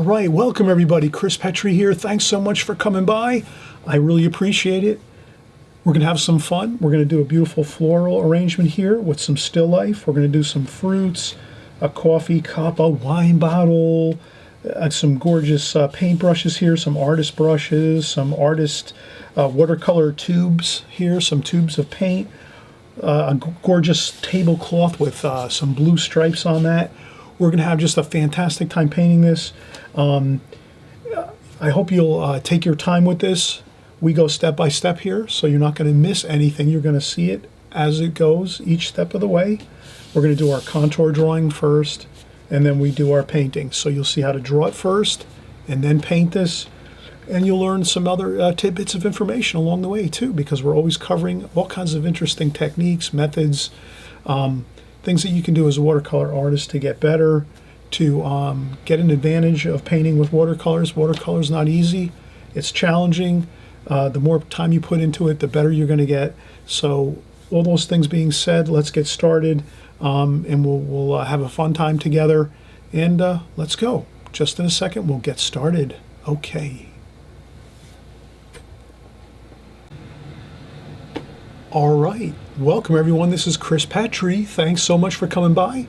right, welcome everybody. Chris Petrie here. Thanks so much for coming by. I really appreciate it. We're going to have some fun. We're going to do a beautiful floral arrangement here with some still life. We're going to do some fruits, a coffee cup, a wine bottle, some gorgeous paintbrushes here, some artist brushes, some artist watercolor tubes here, some tubes of paint, a gorgeous tablecloth with some blue stripes on that. We're going to have just a fantastic time painting this. I hope you'll take your time with this. We go step by step here, so you're not going to miss anything. You're going to see it as it goes each step of the way. We're going to do our contour drawing first, and then we do our painting. So you'll see how to draw it first, and then paint this. And you'll learn some other tidbits of information along the way too, because we're always covering all kinds of interesting techniques, methods, things that you can do as a watercolor artist to get better, to get an advantage of painting with watercolors. Watercolor's not easy. It's challenging. The more time you put into it, the better you're going to get. So all those things being said, let's get started, and we'll have a fun time together. And let's go. Just in a second, we'll get started. Okay. All right. Welcome, everyone. This is Chris Petrie. Thanks so much for coming by.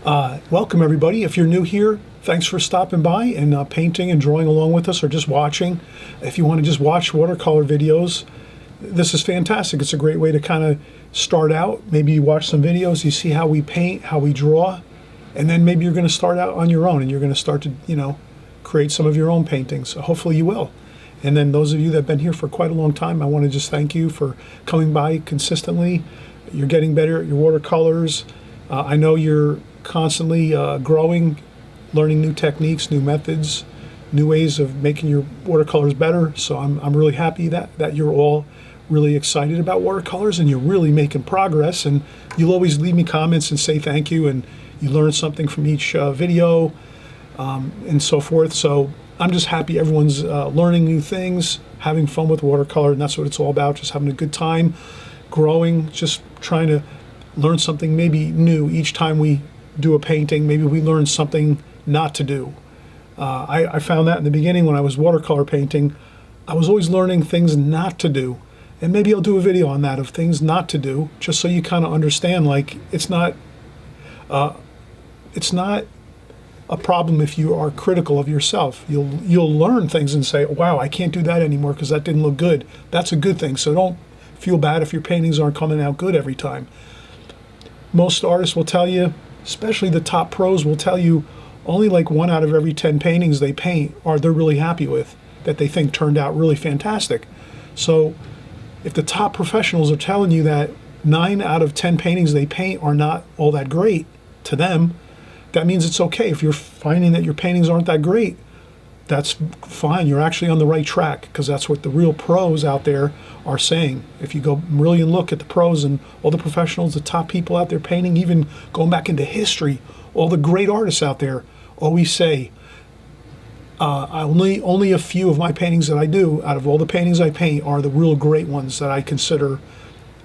Welcome, everybody. If you're new here, thanks for stopping by and painting and drawing along with us, or just watching. If you want to just watch watercolor videos, this is fantastic. It's a great way to kind of start out. Maybe you watch some videos, you see how we paint, how we draw, and then maybe you're going to start out on your own and you're going to start to, create some of your own paintings. So hopefully you will. And then those of you that have been here for quite a long time, I want to just thank you for coming by consistently. You're getting better at your watercolors. I know you're constantly growing, learning new techniques, new methods, new ways of making your watercolors better. So I'm really happy that you're all really excited about watercolors and you're really making progress. And you'll always leave me comments and say thank you, and you learn something from each video and so forth. So I'm just happy everyone's learning new things, having fun with watercolor, and that's what it's all about, just having a good time, growing, just trying to learn something maybe new each time we do a painting. Maybe we learn something not to do. I found that in the beginning when I was watercolor painting, I was always learning things not to do. And maybe I'll do a video on that, of things not to do, just so you kind of understand, like, it's not a problem if you are critical of yourself. You'll learn things and say, wow, I can't do that anymore because that didn't look good. That's a good thing. So don't feel bad if your paintings aren't coming out good every time. Most artists will tell you, especially the top pros, will tell you only like 1 out of every 10 paintings they paint they're really happy with, that they think turned out really fantastic. So if the top professionals are telling you that 9 out of 10 paintings they paint are not all that great to them, that means it's okay. If you're finding that your paintings aren't that great, that's fine. You're actually on the right track, because that's what the real pros out there are saying. If you go really and look at the pros and all the professionals, the top people out there painting, even going back into history, all the great artists out there always say, only a few of my paintings that I do, out of all the paintings I paint, are the real great ones that I consider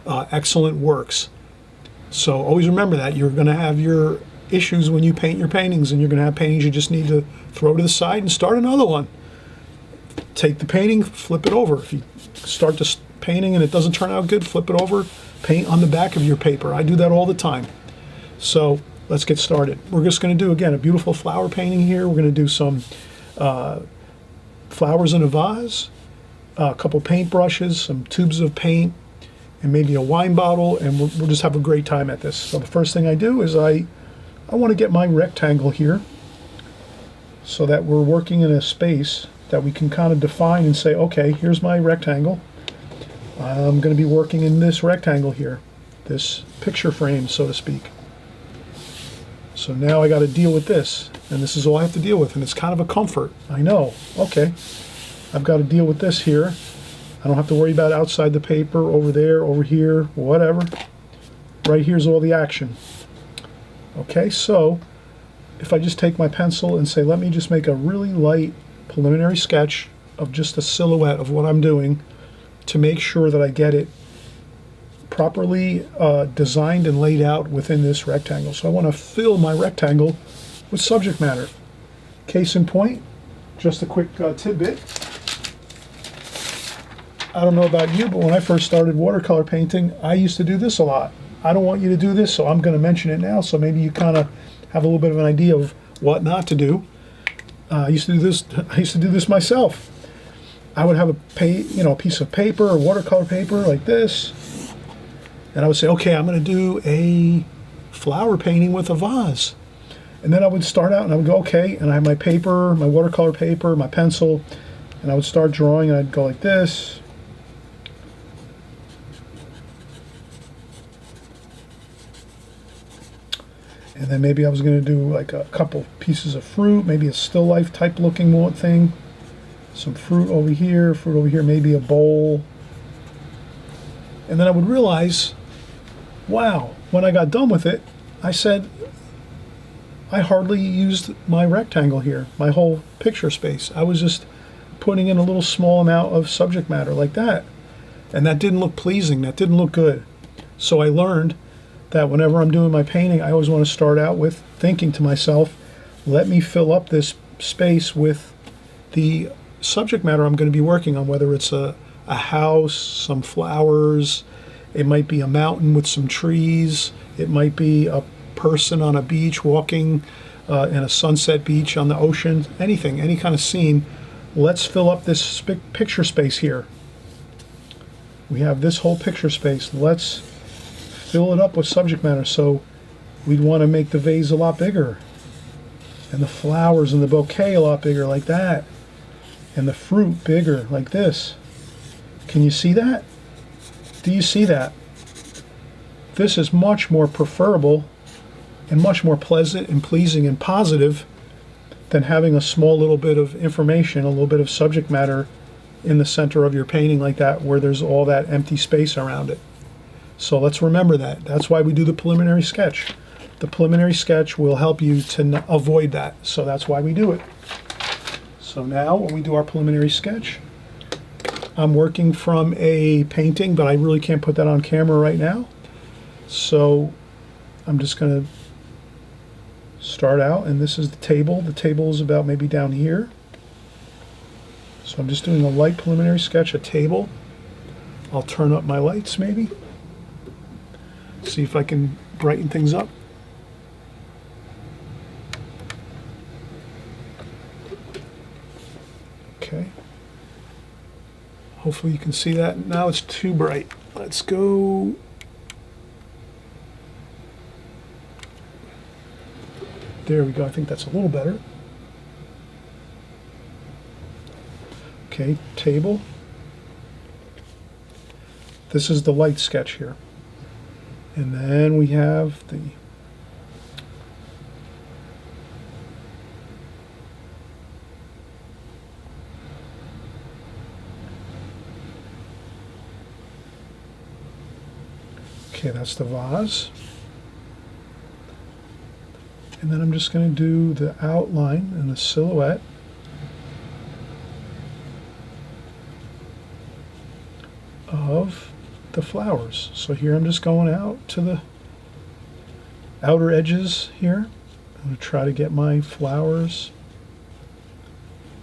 excellent works. So always remember that. You're going to have your issues when you paint your paintings, and you're going to have paintings you just need to throw to the side and start another one. Take the painting, flip it over. If you start this painting and it doesn't turn out good, flip it over, paint on the back of your paper. I do that all the time. So let's get started. We're just going to do, again, a beautiful flower painting here. We're going to do some flowers in a vase, a couple paint brushes, some tubes of paint, and maybe a wine bottle, and we'll just have a great time at this. So the first thing I do is I want to get my rectangle here so that we're working in a space that we can kind of define and say, okay, here's my rectangle. I'm going to be working in this rectangle here, this picture frame, so to speak. So now I got to deal with this, and this is all I have to deal with, and it's kind of a comfort. I know, okay, I've got to deal with this here. I don't have to worry about outside the paper, over there, over here, whatever. Right here's all the action. Okay, so if I just take my pencil and say, let me just make a really light preliminary sketch of just a silhouette of what I'm doing to make sure that I get it properly designed and laid out within this rectangle. So I want to fill my rectangle with subject matter. Case in point, Just a quick tidbit. I don't know about you, but when I first started watercolor painting, I used to do this a lot. I don't want you to do this, so I'm going to mention it now, so maybe you kind of have a little bit of an idea of what not to do. I used to do this. I used to do this myself. I would have a piece of paper or watercolor paper like this, and I would say, okay, I'm going to do a flower painting with a vase. And then I would start out and I would go, okay, and I have my paper, my watercolor paper, my pencil, and I would start drawing and I'd go like this. And then maybe I was going to do like a couple pieces of fruit, maybe a still life type looking thing. Some fruit over here, maybe a bowl. And then I would realize, wow, when I got done with it, I said, I hardly used my rectangle here, my whole picture space. I was just putting in a little small amount of subject matter like that. And that didn't look pleasing, that didn't look good. So I learned that whenever I'm doing my painting, I always want to start out with thinking to myself, let me fill up this space with the subject matter I'm going to be working on, whether it's a house, some flowers, it might be a mountain with some trees, it might be a person on a beach walking in a sunset beach on the ocean, anything, any kind of scene. Let's fill up this picture space here. We have this whole picture space. Let's fill it up with subject matter. So we'd want to make the vase a lot bigger, and the flowers and the bouquet a lot bigger like that, and the fruit bigger like this. Can you see that? Do you see that? This is much more preferable and much more pleasant and pleasing and positive than having a small little bit of information, a little bit of subject matter in the center of your painting like that, where there's all that empty space around it. So let's remember that. That's why we do the preliminary sketch. The preliminary sketch will help you to avoid that. So that's why we do it. So now when we do our preliminary sketch, I'm working from a painting, but I really can't put that on camera right now. So I'm just going to start out, and this is the table. The table is about maybe down here. So I'm just doing a light preliminary sketch, a table. I'll turn up my lights maybe. See if I can brighten things up. Okay. Hopefully you can see that. Now it's too bright. Let's go. There we go. I think that's a little better. Okay, table. This is the light sketch here. And then we have the okay, that's the vase. And then I'm just going to do the outline and the silhouette of the flowers. So here I'm just going out to the outer edges here. I'm going to try to get my flowers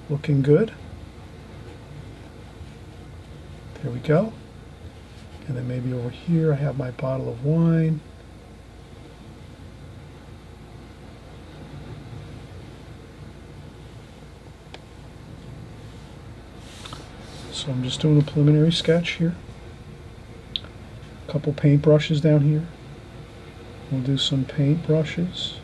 looking good. There we go. And then maybe over here I have my bottle of wine. So I'm just doing a preliminary sketch here. A couple paint brushes down here. We'll do some paint brushes.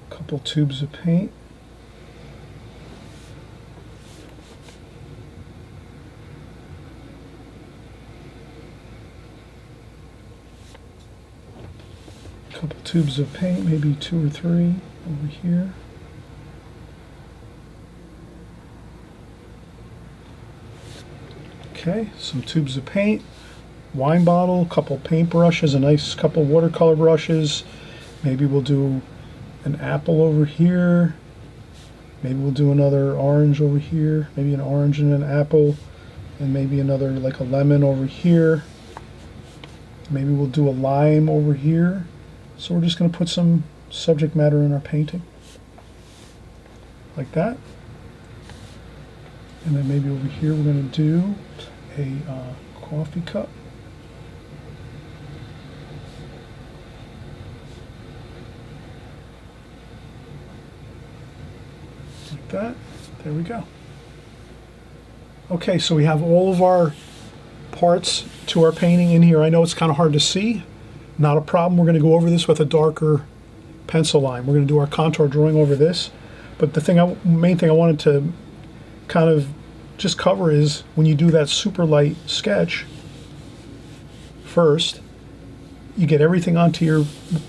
Couple tubes of paint. Couple tubes of paint, maybe 2 or 3 over here. Okay, some tubes of paint, wine bottle, couple paint brushes, a nice couple watercolor brushes, Maybe we'll do an apple over here. Maybe we'll do another orange over here. Maybe an orange and an apple. And maybe another, like a lemon over here. Maybe we'll do a lime over here. So we're just going to put some subject matter in our painting. Like that. And then maybe over here we're going to do a coffee cup. Like that. There we go. Okay, so we have all of our parts to our painting in here. I know it's kind of hard to see. Not a problem. We're going to go over this with a darker pencil line. We're going to do our contour drawing over this. But the main thing I wanted to kind of just cover is when you do that super light sketch, first, you get everything onto your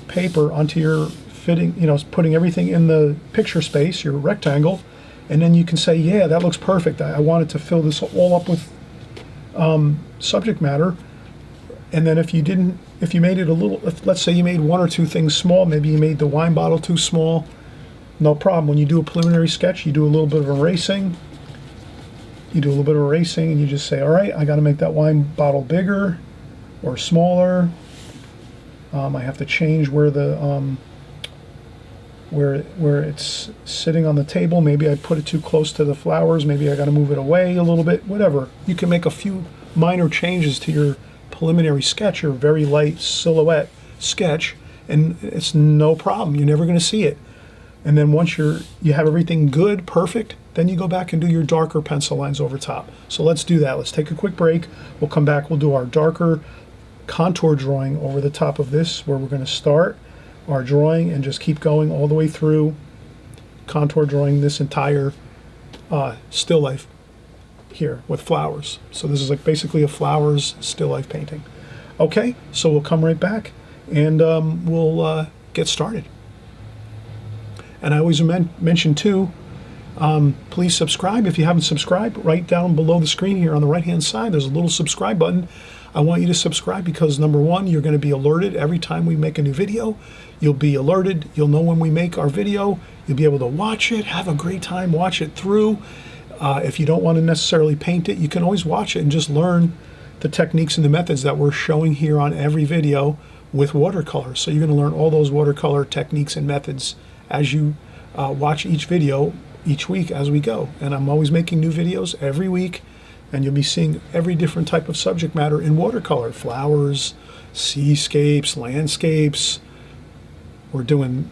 paper, onto your fitting, putting everything in the picture space, your rectangle, and then you can say, yeah, that looks perfect. I wanted to fill this all up with subject matter. And then if you made it a little, let's say you made one or two things small, maybe you made the wine bottle too small, no problem. When you do a preliminary sketch, you do a little bit of erasing. You do a little bit of erasing and you just say, all right, I got to make that wine bottle bigger or smaller. I have to change where the where it's sitting on the table. Maybe I put it too close to the flowers. Maybe I got to move it away a little bit. Whatever. You can make a few minor changes to your preliminary sketch, your very light silhouette sketch, and it's no problem. You're never going to see it. And then once you have everything good, perfect, then you go back and do your darker pencil lines over top. So let's do that. Let's take a quick break. We'll come back. We'll do our darker contour drawing over the top of this, where we're going to start our drawing and just keep going all the way through contour drawing this entire still life here with flowers. So this is like basically a flowers still life painting. Okay, so we'll come right back and we'll get started. And I always mention too, please subscribe if you haven't subscribed. Right down below the screen here on the right hand side, there's a little subscribe button. I want you to subscribe because number one, you're going to be alerted every time we make a new video. You'll be alerted. You'll know when we make our video. You'll be able to watch it, have a great time, watch it through. If you don't want to necessarily paint it, you can always watch it and just learn the techniques and the methods that we're showing here on every video with watercolor. So you're going to learn all those watercolor techniques and methods as you watch each video each week as we go. And I'm always making new videos every week, and you'll be seeing every different type of subject matter in watercolor. Flowers, seascapes, landscapes. We're doing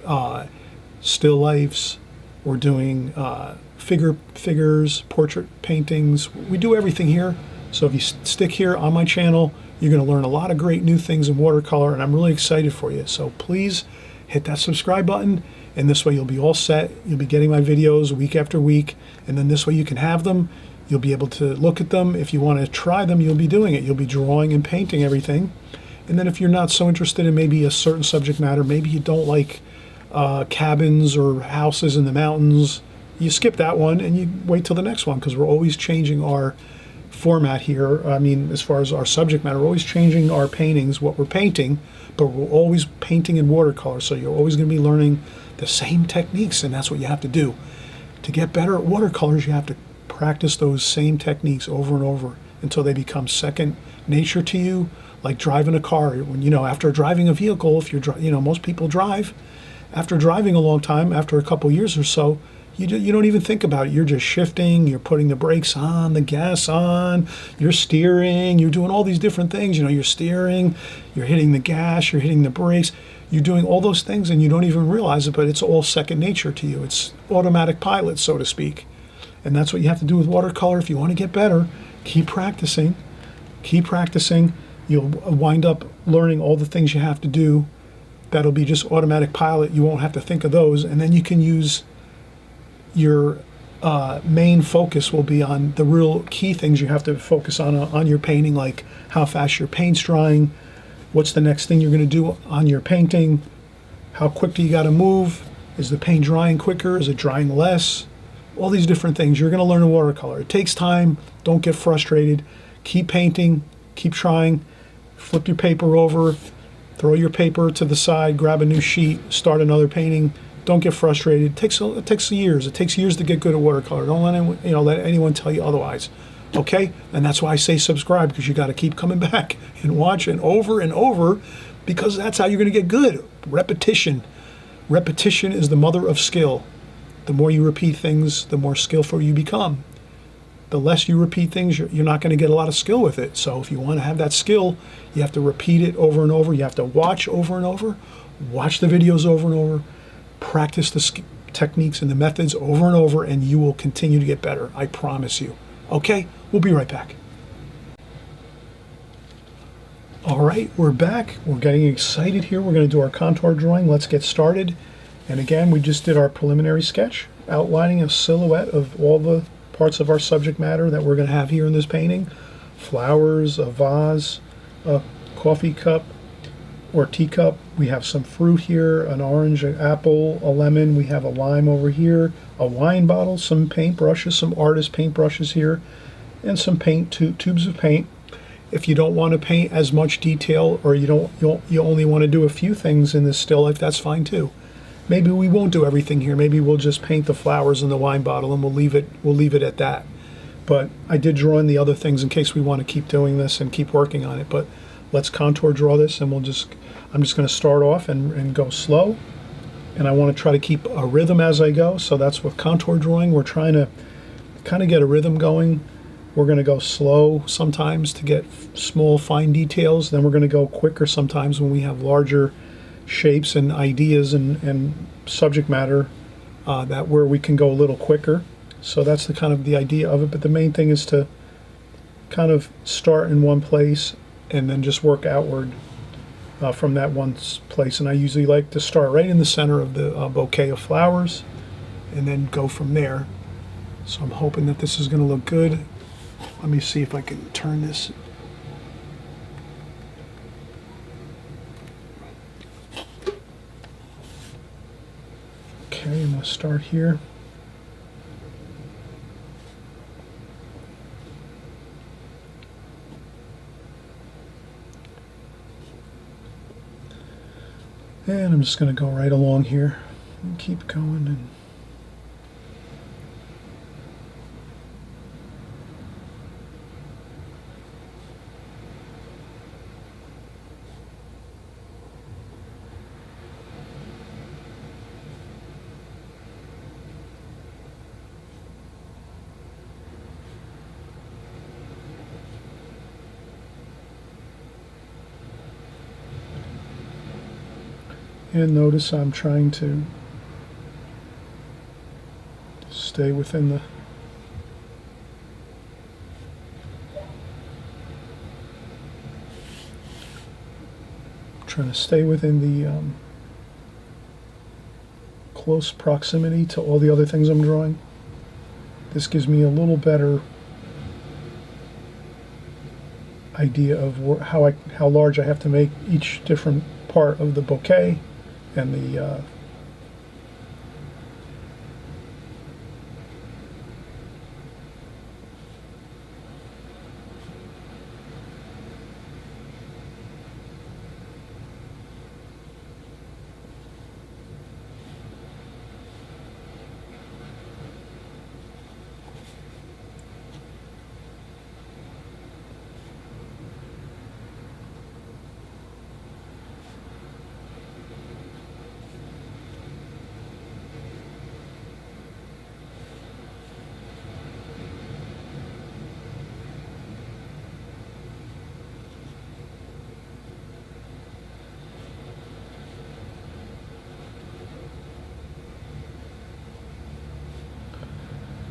still lifes. We're doing figures, portrait paintings. We do everything here. So if you stick here on my channel, you're going to learn a lot of great new things in watercolor, and I'm really excited for you. So please hit that subscribe button, and this way you'll be all set. You'll be getting my videos week after week, and then this way you can have them. You'll be able to look at them. If you want to try them, you'll be doing it. You'll be drawing and painting everything. And then if you're not so interested in maybe a certain subject matter, maybe you don't like cabins or houses in the mountains, you skip that one and you wait till the next one, because we're always changing our format here. I mean, as far as our subject matter, we're always changing our paintings, what we're painting, but we're always painting in watercolor. So you're always going to be learning the same techniques, and that's what you have to do. To get better at watercolors, you have to practice those same techniques over and over until they become second nature to you, like driving a car. When, after driving a vehicle, if you're, most people drive. After driving a long time, after a couple years or so, you don't even think about it. You're just shifting, you're putting the brakes on, the gas on, you're steering, you're doing all these different things. You're steering, you're hitting the gas, you're hitting the brakes. You're doing all those things and you don't even realize it, but it's all second nature to you. It's automatic pilot, so to speak. And that's what you have to do with watercolor. If you want to get better, keep practicing. Keep practicing. You'll wind up learning all the things you have to do. That'll be just automatic pilot. You won't have to think of those. And then you can use your main focus will be on the real key things you have to focus on your painting, like how fast your paint's drying, what's the next thing you're going to do on your painting, how quick do you got to move, is the paint drying quicker, is it drying less, all these different things you're going to learn in watercolor. It takes time. Don't get frustrated. Keep painting, keep trying, flip your paper over, Throw your paper to the side, grab a new sheet, start another painting. Don't get frustrated. It takes years. It takes years to get good at watercolor. Don't let anyone tell you otherwise. Okay? And that's why I say subscribe, because you got to keep coming back and watching over and over, because that's how you're going to get good. Repetition. Repetition is the mother of skill. The more you repeat things, the more skillful you become. The less you repeat things, you're not going to get a lot of skill with it. So if you want to have that skill, you have to repeat it over and over. You have to watch over and over, watch the videos over and over, practice the techniques and the methods over and over, and you will continue to get better. I promise you. Okay, we'll be right back. All right, we're back. We're getting excited here. We're going to do our contour drawing. Let's get started. And again, we just did our preliminary sketch, outlining a silhouette of all the parts of our subject matter that we're going to have here in this painting. Flowers, a vase, a coffee cup or teacup. We have some fruit here, an orange, an apple, a lemon. We have a lime over here, a wine bottle, some paint brushes, some artist paint brushes here, and some paint tubes of paint. If you don't want to paint as much detail, or you only want to do a few things in this still life, that's fine too. Maybe we won't do everything here. Maybe we'll just paint the flowers and the wine bottle, and we'll leave it at that. But I did draw in the other things in case we want to keep doing this and keep working on it. But let's contour draw this, and I'm just going to start off and go slow. And I want to try to keep a rhythm as I go. So that's with contour drawing. We're trying to kind of get a rhythm going. We're going to go slow sometimes to get small, fine details. Then we're going to go quicker sometimes when we have larger shapes and ideas and subject matter where we can go a little quicker. So that's the kind of the idea of it. But the main thing is to kind of start in one place and then just work outward from that one place. And I usually like to start right in the center of the bouquet of flowers and then go from there. So I'm hoping that this is going to look good. Let me see if I can turn this. Okay, I'm going to start here. And I'm just going to go right along here and keep going. And notice I'm trying to stay within the close proximity to all the other things I'm drawing. This gives me a little better idea of how large I have to make each different part of the bouquet. And the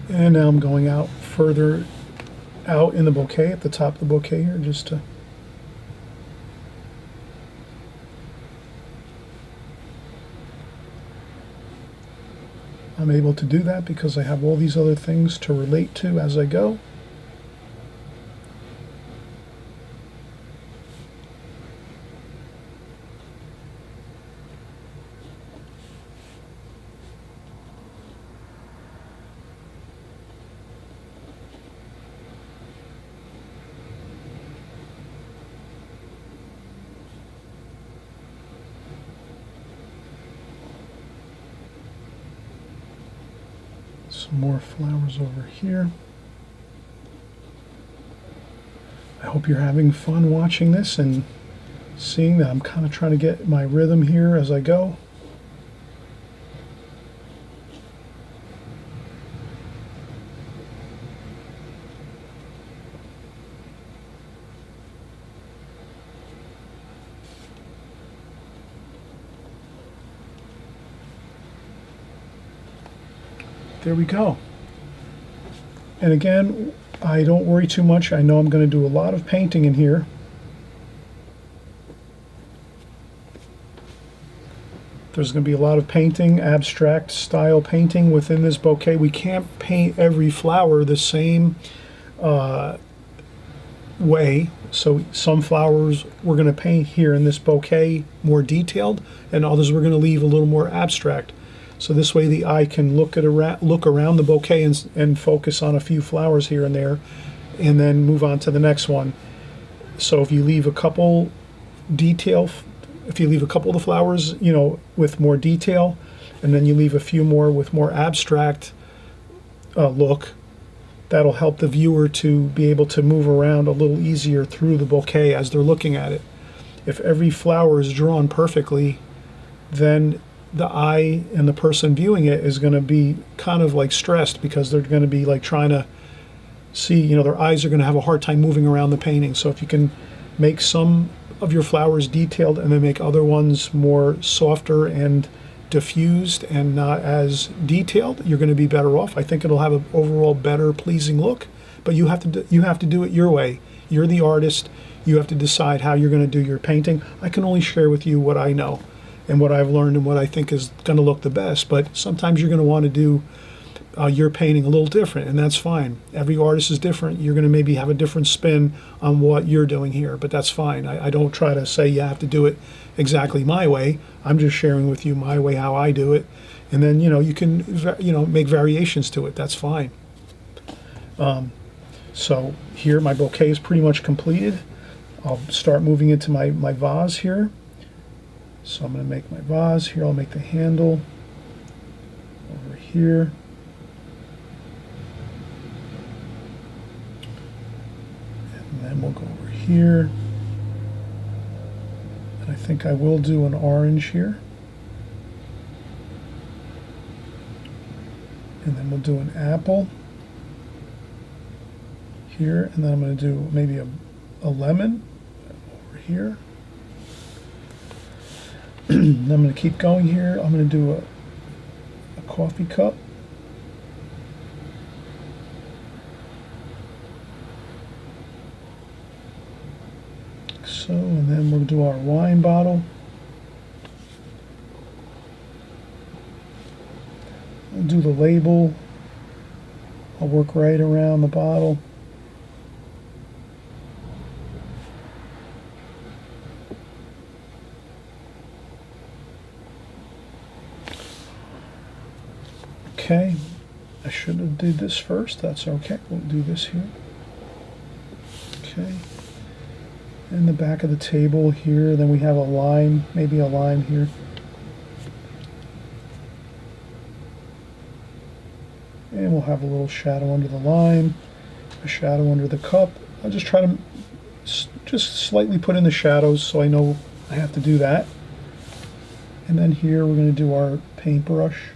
and now I'm going out further out in the bouquet, at the top of the bouquet here, just to I'm able to do that because I have all these other things to relate to as I go. Some more flowers over here. I hope you're having fun watching this and seeing that I'm kind of trying to get my rhythm here as I go. There we go. And again, I don't worry too much. I know I'm going to do a lot of painting in here. There's going to be a lot of painting, abstract style painting within this bouquet. We can't paint every flower the same way. So some flowers we're going to paint here in this bouquet more detailed, and others we're going to leave a little more abstract. So this way the eye can look around the bouquet and focus on a few flowers here and there, and then move on to the next one. So if you leave a couple of the flowers, you know, with more detail, and then you leave a few more with more abstract look, that'll help the viewer to be able to move around a little easier through the bouquet as they're looking at it. If every flower is drawn perfectly, then the eye and the person viewing it is going to be kind of like stressed, because they're going to be like trying to see, you know, their eyes are going to have a hard time moving around the painting. So if you can make some of your flowers detailed and then make other ones more softer and diffused and not as detailed, you're going to be better off. I think it'll have an overall better pleasing look, but you have to do it your way. You're the artist. You have to decide how you're going to do your painting. I can only share with you what I know and what I've learned and what I think is going to look the best. But sometimes you're going to want to do your painting a little different, and that's fine. Every artist is different. You're going to maybe have a different spin on what you're doing here, but that's fine. I don't try to say you have to do it exactly my way. I'm just sharing with you my way, how I do it. And then, you know, you can, you know, make variations to it. That's fine. So here my bouquet is pretty much completed. I'll start moving into my vase here. So I'm going to make my vase here. I'll make the handle over here. And then we'll go over here. And I think I will do an orange here. And then we'll do an apple here. And then I'm going to do maybe a lemon over here. I'm going to keep going here. I'm going to do a coffee cup. So, and then we'll do our wine bottle. I'll do the label. I'll work right around the bottle. Okay, I should have did this first. That's okay. We'll do this here. Okay. In the back of the table here, then we have a line, maybe a line here. And we'll have a little shadow under the line, a shadow under the cup. I'll just try to just slightly put in the shadows so I know I have to do that. And then here we're going to do our paintbrush.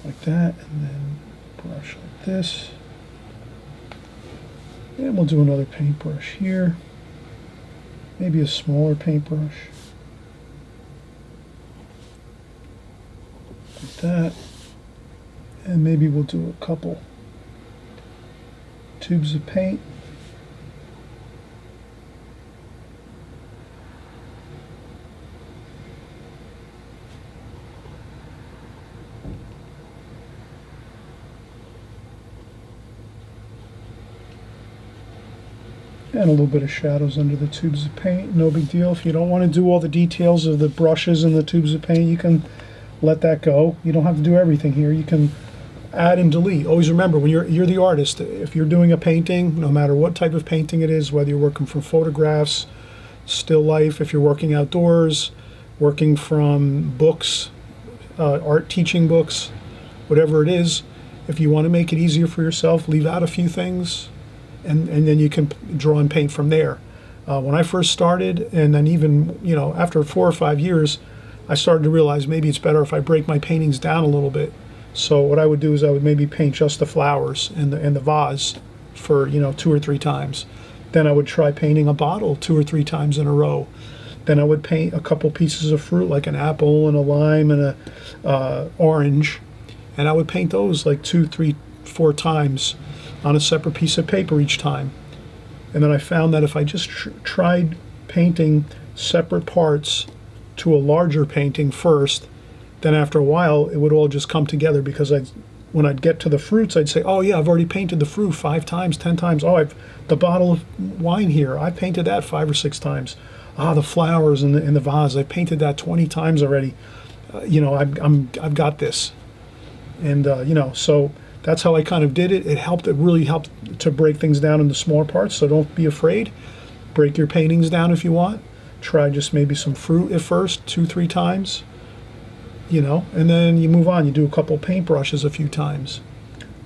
Like that, and then brush like this. And we'll do another paintbrush here. Maybe a smaller paintbrush. Like that. And maybe we'll do a couple tubes of paint. And a little bit of shadows under the tubes of paint. No big deal. If you don't want to do all the details of the brushes and the tubes of paint, you can let that go. You don't have to do everything here. You can add and delete. Always remember, when you're the artist, if you're doing a painting, no matter what type of painting it is, whether you're working from photographs, still life, if you're working outdoors, working from books, art teaching books, whatever it is, if you want to make it easier for yourself, leave out a few things, and then you can draw and paint from there. When I first started, and then even, you know, after 4 or 5 years, I started to realize maybe it's better if I break my paintings down a little bit. So what I would do is I would maybe paint just the flowers and the vase for, you know, 2 or 3 times. Then I would try painting a bottle 2 or 3 times in a row. Then I would paint a couple pieces of fruit, like an apple and a lime and a orange, and I would paint those like 2, 3, 4 times on a separate piece of paper each time. And then I found that if I just tried painting separate parts to a larger painting first, then after a while it would all just come together, because when I'd get to the fruits, I'd say, oh yeah, I've already painted the fruit 5 times, 10 times. Oh, I've the bottle of wine here, I painted that 5 or 6 times. Ah, the flowers in the vase, I painted that 20 times already. You know, I've got this. And you know, so that's how I kind of did it. It really helped to break things down into smaller parts. So don't be afraid. Break your paintings down if you want. Try just maybe some fruit at first, 2, 3 times. You know, and then you move on. You do a couple paintbrushes a few times,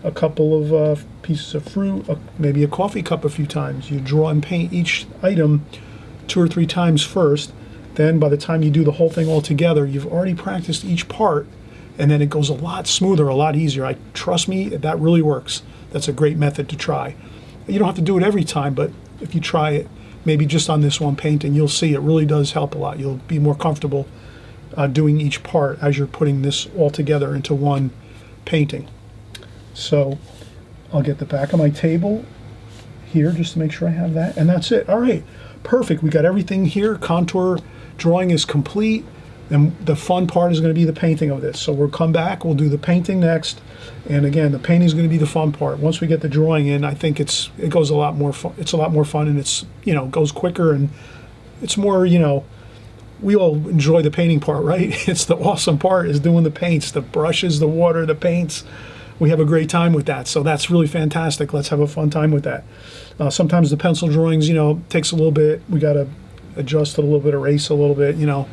a couple of pieces of fruit, maybe a coffee cup a few times. You draw and paint each item 2 or 3 times first. Then by the time you do the whole thing all together, you've already practiced each part, and then it goes a lot smoother, a lot easier. Trust me, that really works. That's a great method to try. You don't have to do it every time, but if you try it, maybe just on this one painting, you'll see it really does help a lot. You'll be more comfortable doing each part as you're putting this all together into one painting. So I'll get the back of my table here just to make sure I have that, and that's it. All right, perfect. We got everything here. Contour drawing is complete, and the fun part is going to be the painting of this. So we'll come back, we'll do the painting next, and again, the painting is going to be the fun part. Once we get the drawing in, I think it goes a lot more fun. It's a lot more fun, and it's, you know, goes quicker, and it's more, you know, we all enjoy the painting part, right? It's the awesome part is doing the paints, the brushes, the water, the paints. We have a great time with that. So that's really fantastic. Let's have a fun time with that. Sometimes the pencil drawings, you know, takes a little bit. We got to adjust it a little bit, erase a little bit, you know,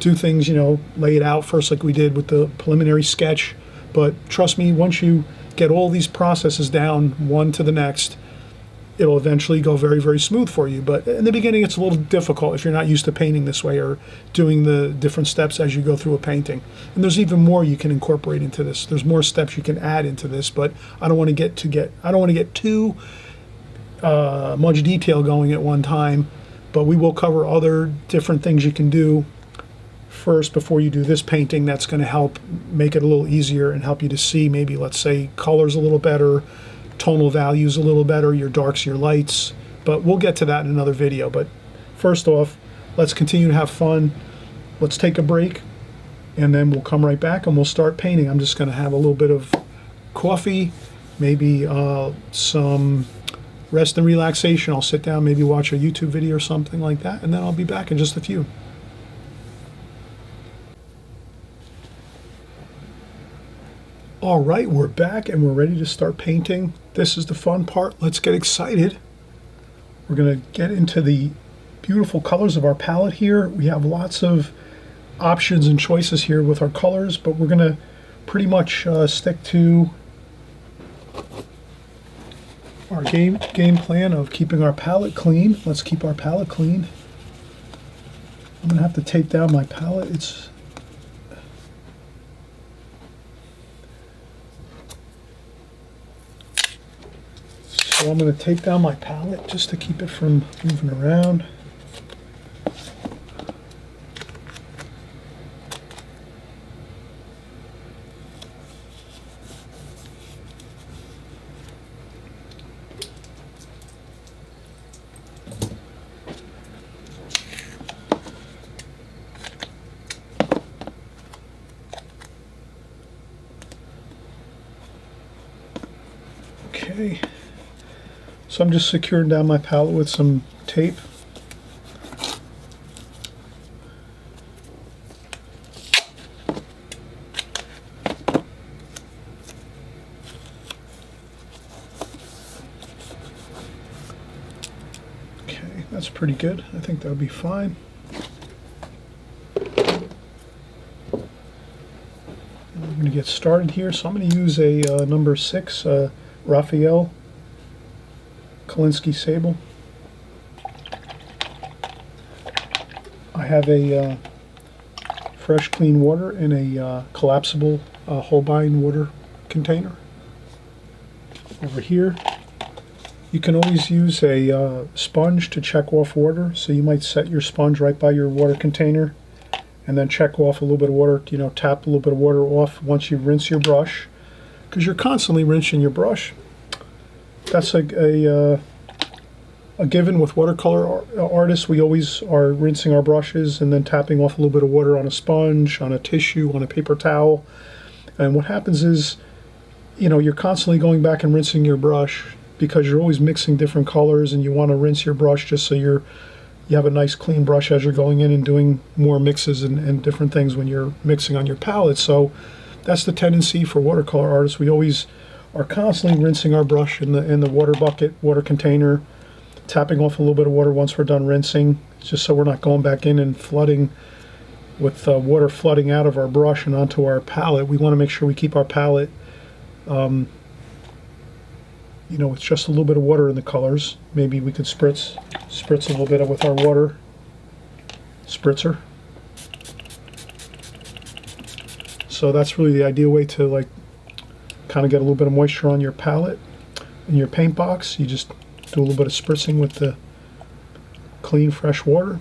do things, you know, lay it out first like we did with the preliminary sketch. But trust me, once you get all these processes down one to the next, it'll eventually go very, very smooth for you. But in the beginning, it's a little difficult if you're not used to painting this way or doing the different steps as you go through a painting. And there's even more you can incorporate into this. There's more steps you can add into this, but I don't want to get too much detail going at one time. But we will cover other different things you can do first before you do this painting. That's going to help make it a little easier and help you to see maybe, let's say, colors a little better, tonal values a little better, your darks, your lights, but we'll get to that in another video. But first off, let's continue to have fun. Let's take a break, and then we'll come right back and we'll start painting. I'm just going to have a little bit of coffee, maybe some rest and relaxation. I'll sit down, maybe watch a YouTube video or something like that, and then I'll be back in just a few. All right, we're back and we're ready to start painting. This is the fun part. Let's get excited. We're going to get into the beautiful colors of our palette here. We have lots of options and choices here with our colors, but we're going to pretty much stick to our game plan of keeping our palette clean. Let's keep our palette clean. I'm going to have to tape down my palette. So I'm going to tape down my palette just to keep it from moving around. Okay. So I'm just securing down my palette with some tape. That's pretty good. I think that'll be fine. I'm going to get started here. So I'm going to use a number 6 Raphael Kolinsky sable. I have a fresh clean water in a collapsible Holbein water container. Over here, you can always use a sponge to check off water. So you might set your sponge right by your water container and then check off a little bit of water, you know, tap a little bit of water off once you rinse your brush, because you're constantly rinsing your brush. That's a given with watercolor artists. We always are rinsing our brushes and then tapping off a little bit of water on a sponge, on a tissue, on a paper towel. And what happens is, you know, you're constantly going back and rinsing your brush because you're always mixing different colors, and you want to rinse your brush just so you have a nice clean brush as you're going in and doing more mixes and different things when you're mixing on your palette. So that's the tendency for watercolor artists. We always are constantly rinsing our brush in the water bucket, water container, tapping off a little bit of water once we're done rinsing, just so we're not going back in and flooding with water flooding out of our brush and onto our palette. We want to make sure we keep our palette, you know, with just a little bit of water in the colors. Maybe we could spritz a little bit with our water spritzer. So that's really the ideal way to, like, kind of get a little bit of moisture on your palette. In your paint box, you just do a little bit of spritzing with the clean, fresh water.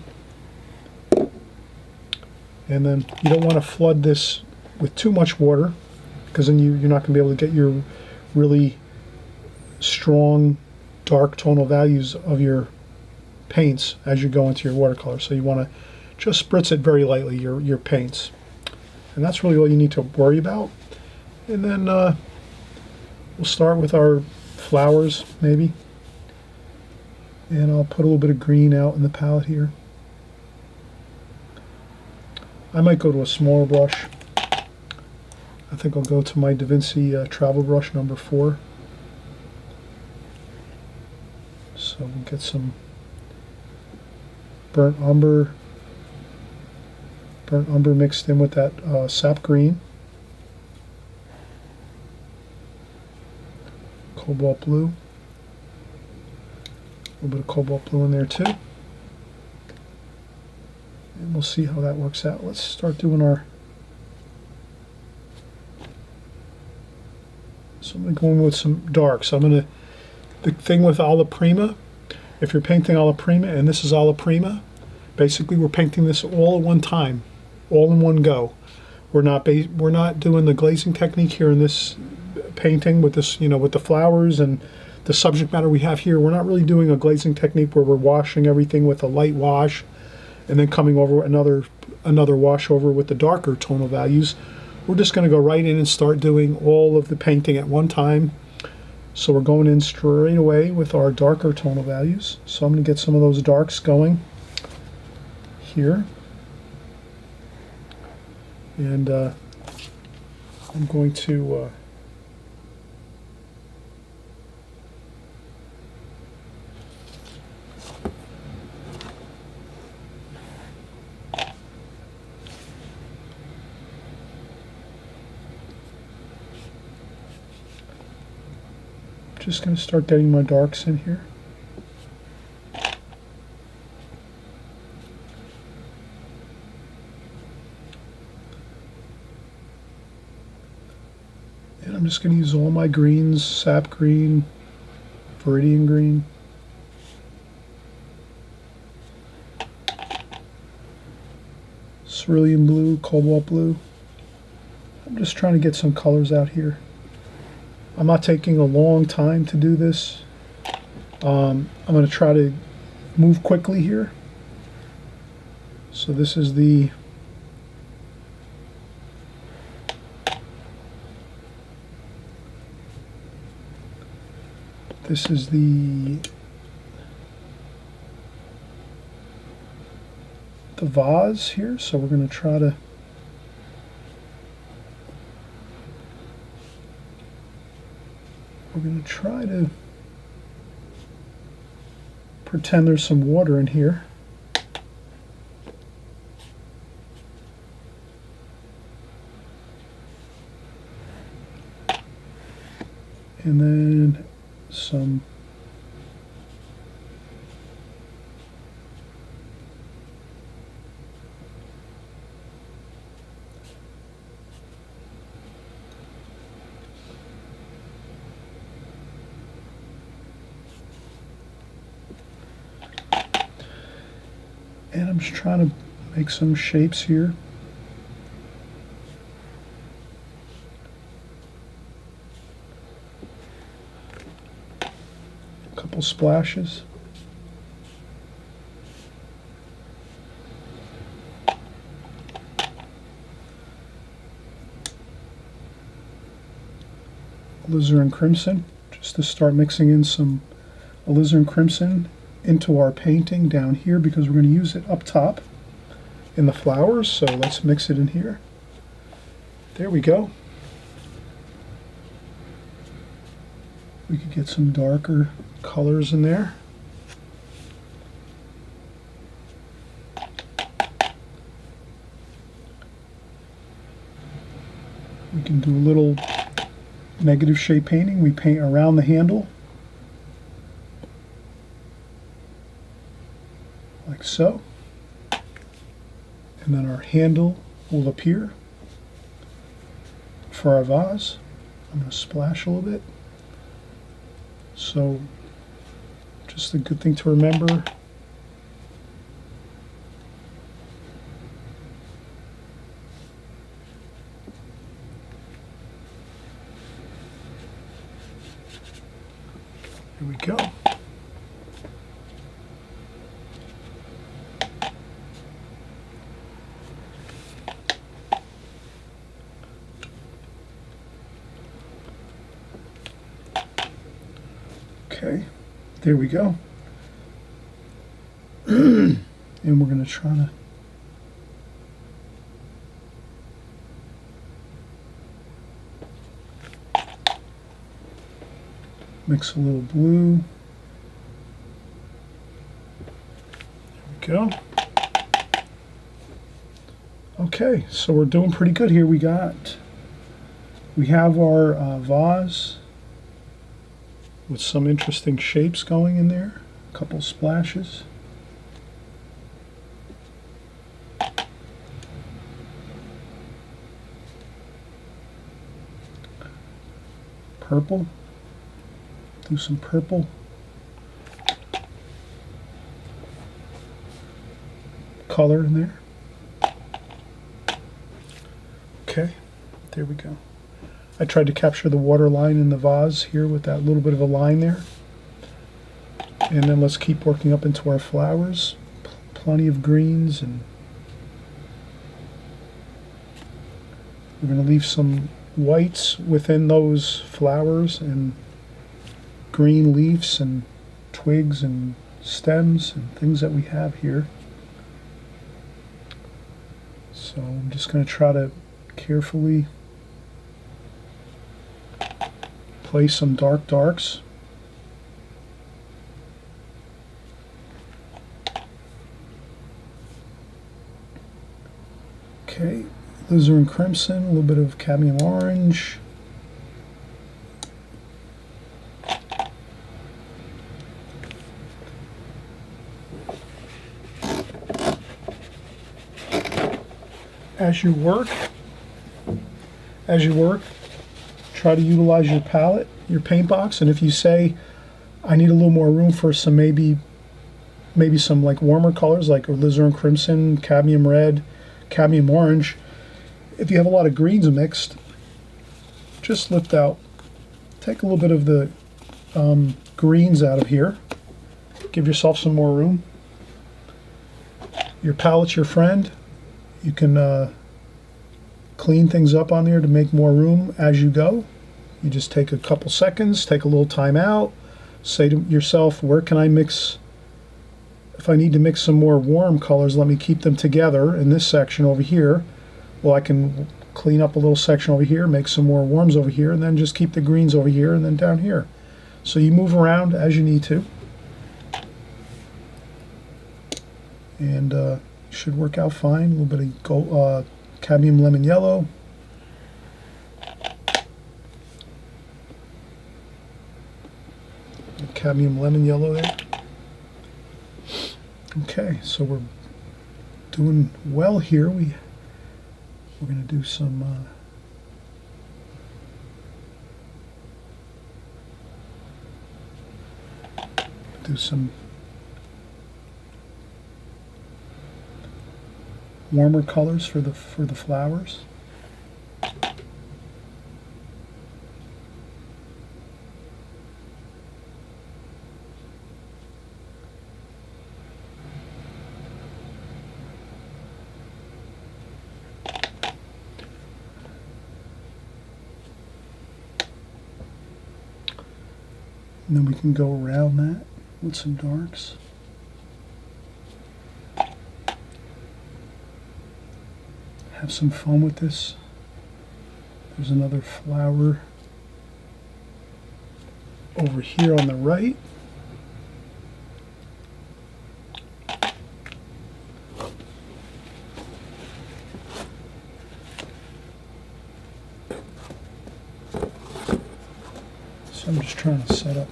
And then you don't want to flood this with too much water, because then you're not going to be able to get your really strong, dark tonal values of your paints as you go into your watercolor. So you want to just spritz it very lightly, your paints. And that's really all you need to worry about. And then we'll start with our flowers, maybe. And I'll put a little bit of green out in the palette here. I might go to a smaller brush. I think I'll go to my Da Vinci travel brush number 4. So we'll get some burnt umber mixed in with that sap green, cobalt blue. A little bit of cobalt blue in there too. And we'll see how that works out. Let's start doing our... So I'm going to go in with some dark. So I'm going to... The thing with alla prima, if you're painting alla prima, and this is alla prima, basically we're painting this all at one time, all in one go. We're not doing the glazing technique here in this painting with this, you know, with the flowers and the subject matter we have here. We're not really doing a glazing technique where we're washing everything with a light wash and then coming over another wash over with the darker tonal values. We're just going to go right in and start doing all of the painting at one time. So we're going in straight away with our darker tonal values. So I'm going to get some of those darks going here. And I'm going to just going to start getting my darks in here. And I'm just going to use all my greens: sap green, viridian green, cerulean blue, cobalt blue. I'm just trying to get some colors out here. I'm not taking a long time to do this. I'm going to try to move quickly here. So this is the vase here. So we're going to try to pretend there's some water in here. And then some and I'm just trying to make some shapes here. A couple splashes. Alizarin crimson, just to start mixing in some alizarin crimson into our painting down here, because we're going to use it up top in the flowers. So let's mix it in here. There we go. We could get some darker colors in there. We can do a little negative shade painting. We paint around the handle like so, and then our handle will appear for our vase. I'm going to splash a little bit. So just a good thing to remember, here we go. Okay, there we go. And we're going to try to mix a little blue. There we go. Okay, so we're doing pretty good here. We have our vase with some interesting shapes going in there, a couple splashes. Purple, do some purple. Color in there. Okay, there we go. I tried to capture the water line in the vase here with that little bit of a line there. And then let's keep working up into our flowers. Plenty of greens, and we're going to leave some whites within those flowers and green leaves and twigs and stems and things that we have here. So I'm just going to try to carefully place some dark darks. Okay, alizarin crimson, a little bit of cadmium orange. As you work, try to utilize your palette, your paint box, and if you say, I need a little more room for some maybe some like warmer colors like alizarin crimson, cadmium red, cadmium orange. If you have a lot of greens mixed, just lift out, take a little bit of the greens out of here, give yourself some more room. Your palette's your friend. You can clean things up on there to make more room as you go. You just take a couple seconds, take a little time out, say to yourself, where can I mix? If I need to mix some more warm colors, let me keep them together in this section over here. Well, I can clean up a little section over here, make some more warms over here, and then just keep the greens over here and then down here. So you move around as you need to. and should work out fine. A little bit of gold, cadmium lemon yellow. Cadmium lemon yellow there. Okay, so we're doing well here. We're going to do some warmer colors for the flowers. And then we can go around that with some darks. Have some fun with this. There's another flower over here on the right. So I'm just trying to set up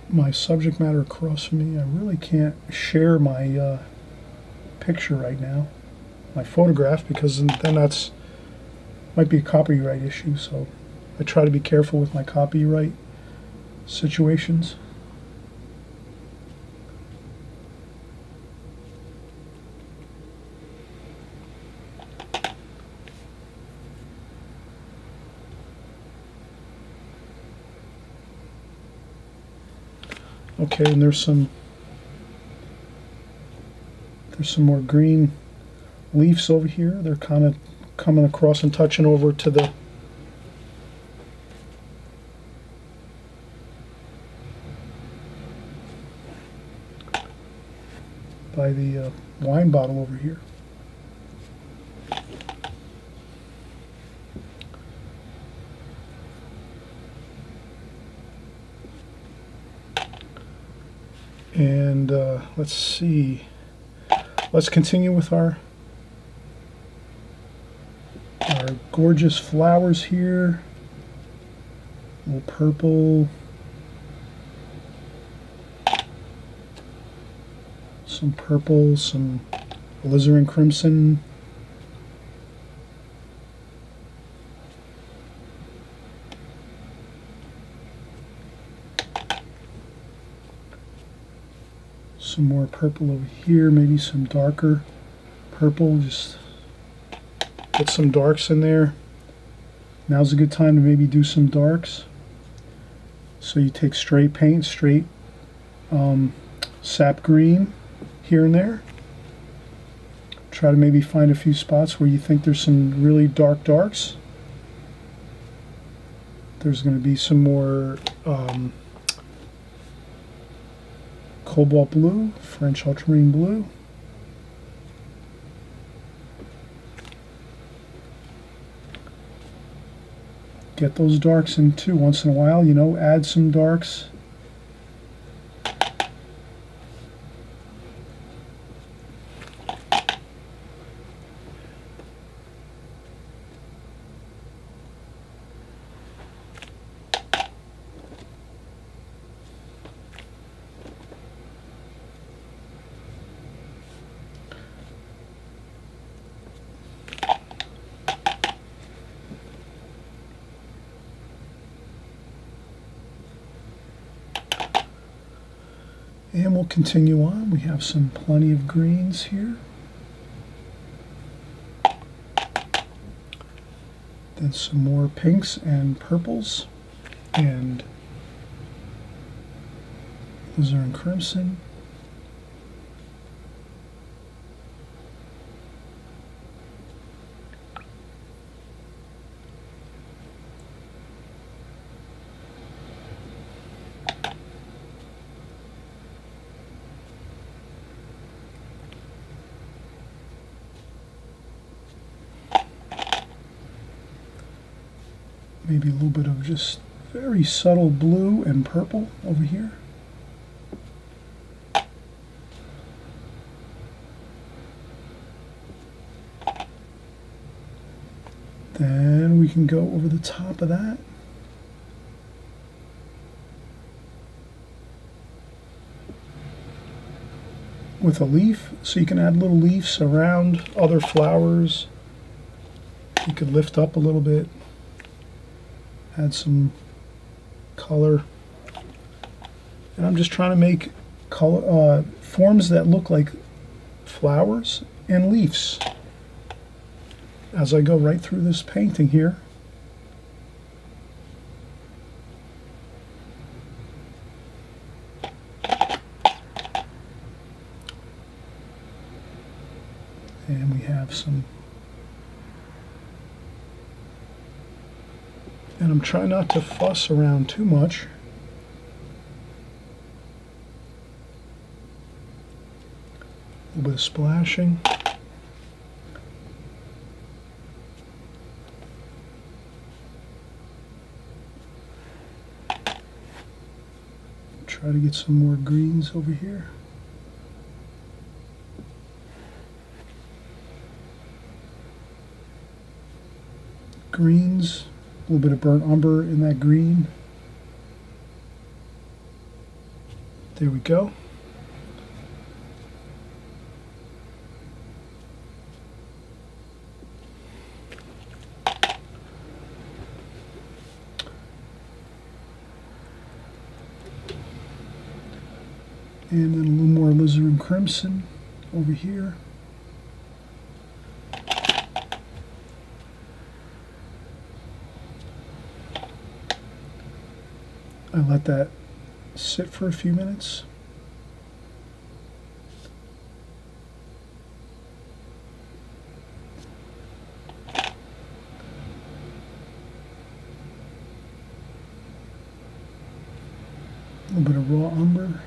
my subject matter across from me. I really can't share my picture right now, my photograph, because then that's might be a copyright issue. So I try to be careful with my copyright situations. Okay, and there's some more green leaves over here. They're kind of coming across and touching over to the by the wine bottle over here. And let's see. Let's continue with our gorgeous flowers here. A little purple, some alizarin crimson. Some more purple over here, maybe some darker purple, just get some darks in there. Now's a good time to maybe do some darks. So you take straight paint, straight sap green here and there. Try to maybe find a few spots where you think there's some really dark darks. There's going to be some more cobalt blue, French ultramarine blue. Get those darks in too once in a while, you know, add some darks. And we'll continue on. We have plenty of greens here. Then some more pinks and purples and alizarin crimson. Maybe a little bit of just very subtle blue and purple over here. we can go over the top of that. With a leaf, so you can add little leaves around other flowers. You could lift up a little bit, add some color. And I'm just trying to make color, forms that look like flowers and leaves as I go right through this painting here. And we have some, and I'm trying not to fuss around too much. A little bit of splashing. Try to get some more greens over here. Greens, a little bit of burnt umber in that green. There we go. And then a little more alizarin crimson over here. I let that sit for a few minutes. A little bit of raw umber.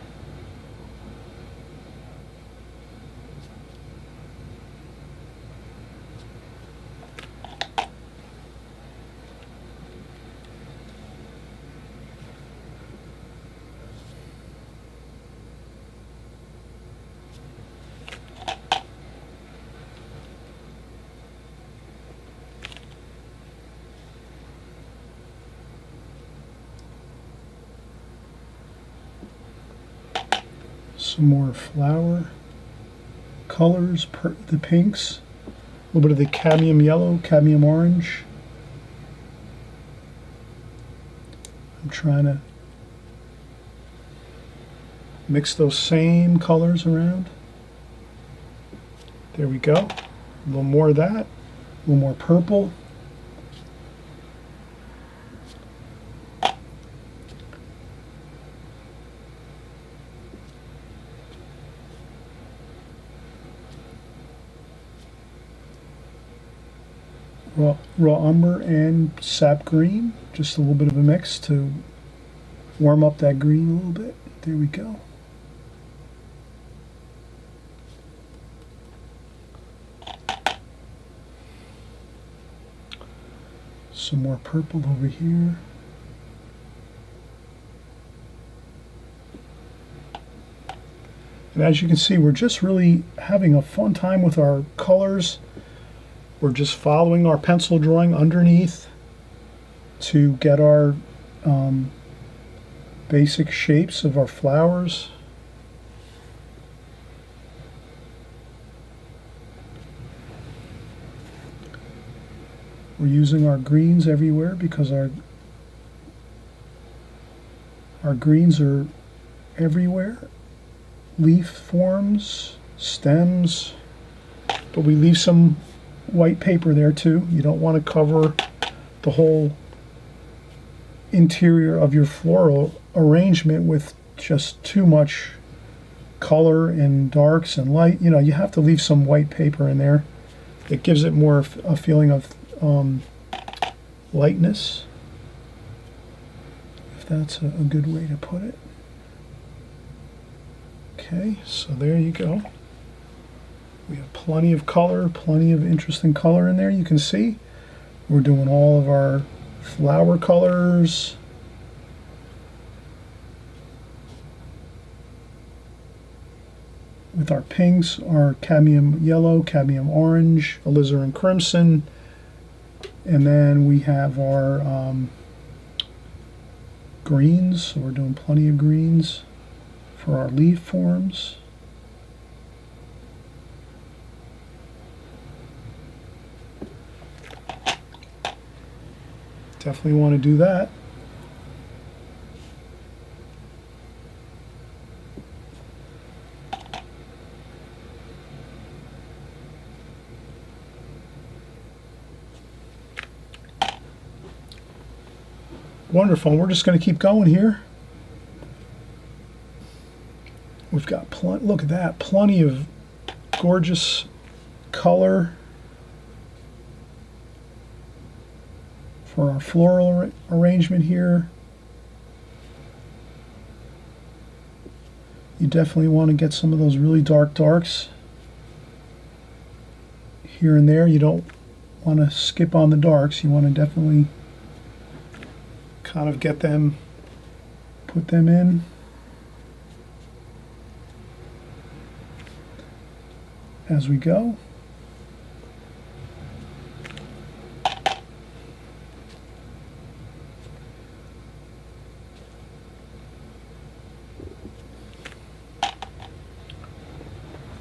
Some more flower colors, the pinks, a little bit of the cadmium yellow, cadmium orange. I'm trying to mix those same colors around. There we go. A little more of that, a little more purple. Raw umber and sap green, just a little bit of a mix to warm up that green a little bit. There we go. Some more purple over here. And as you can see, we're just really having a fun time with our colors. We're just following our pencil drawing underneath to get our basic shapes of our flowers. We're using our greens everywhere because our greens are everywhere. Leaf forms, stems, but we leave some white paper there too. You don't want to cover the whole interior of your floral arrangement with just too much color and darks and light. You know, you have to leave some white paper in there. It gives it more a feeling of lightness, if that's a good way to put it. Okay, so there you go. We have plenty of color, plenty of interesting color in there. You can see we're doing all of our flower colors. With our pinks, our cadmium yellow, cadmium orange, alizarin crimson, And then we have our greens, so we're doing plenty of greens for our leaf forms. Definitely want to do that. Wonderful. We're just going to keep going here. We've got look at that, plenty of gorgeous color for our floral arrangement here. You definitely want to get some of those really dark darks here and there. You don't want to skip on the darks. You want to definitely kind of get them, put them in. As we go.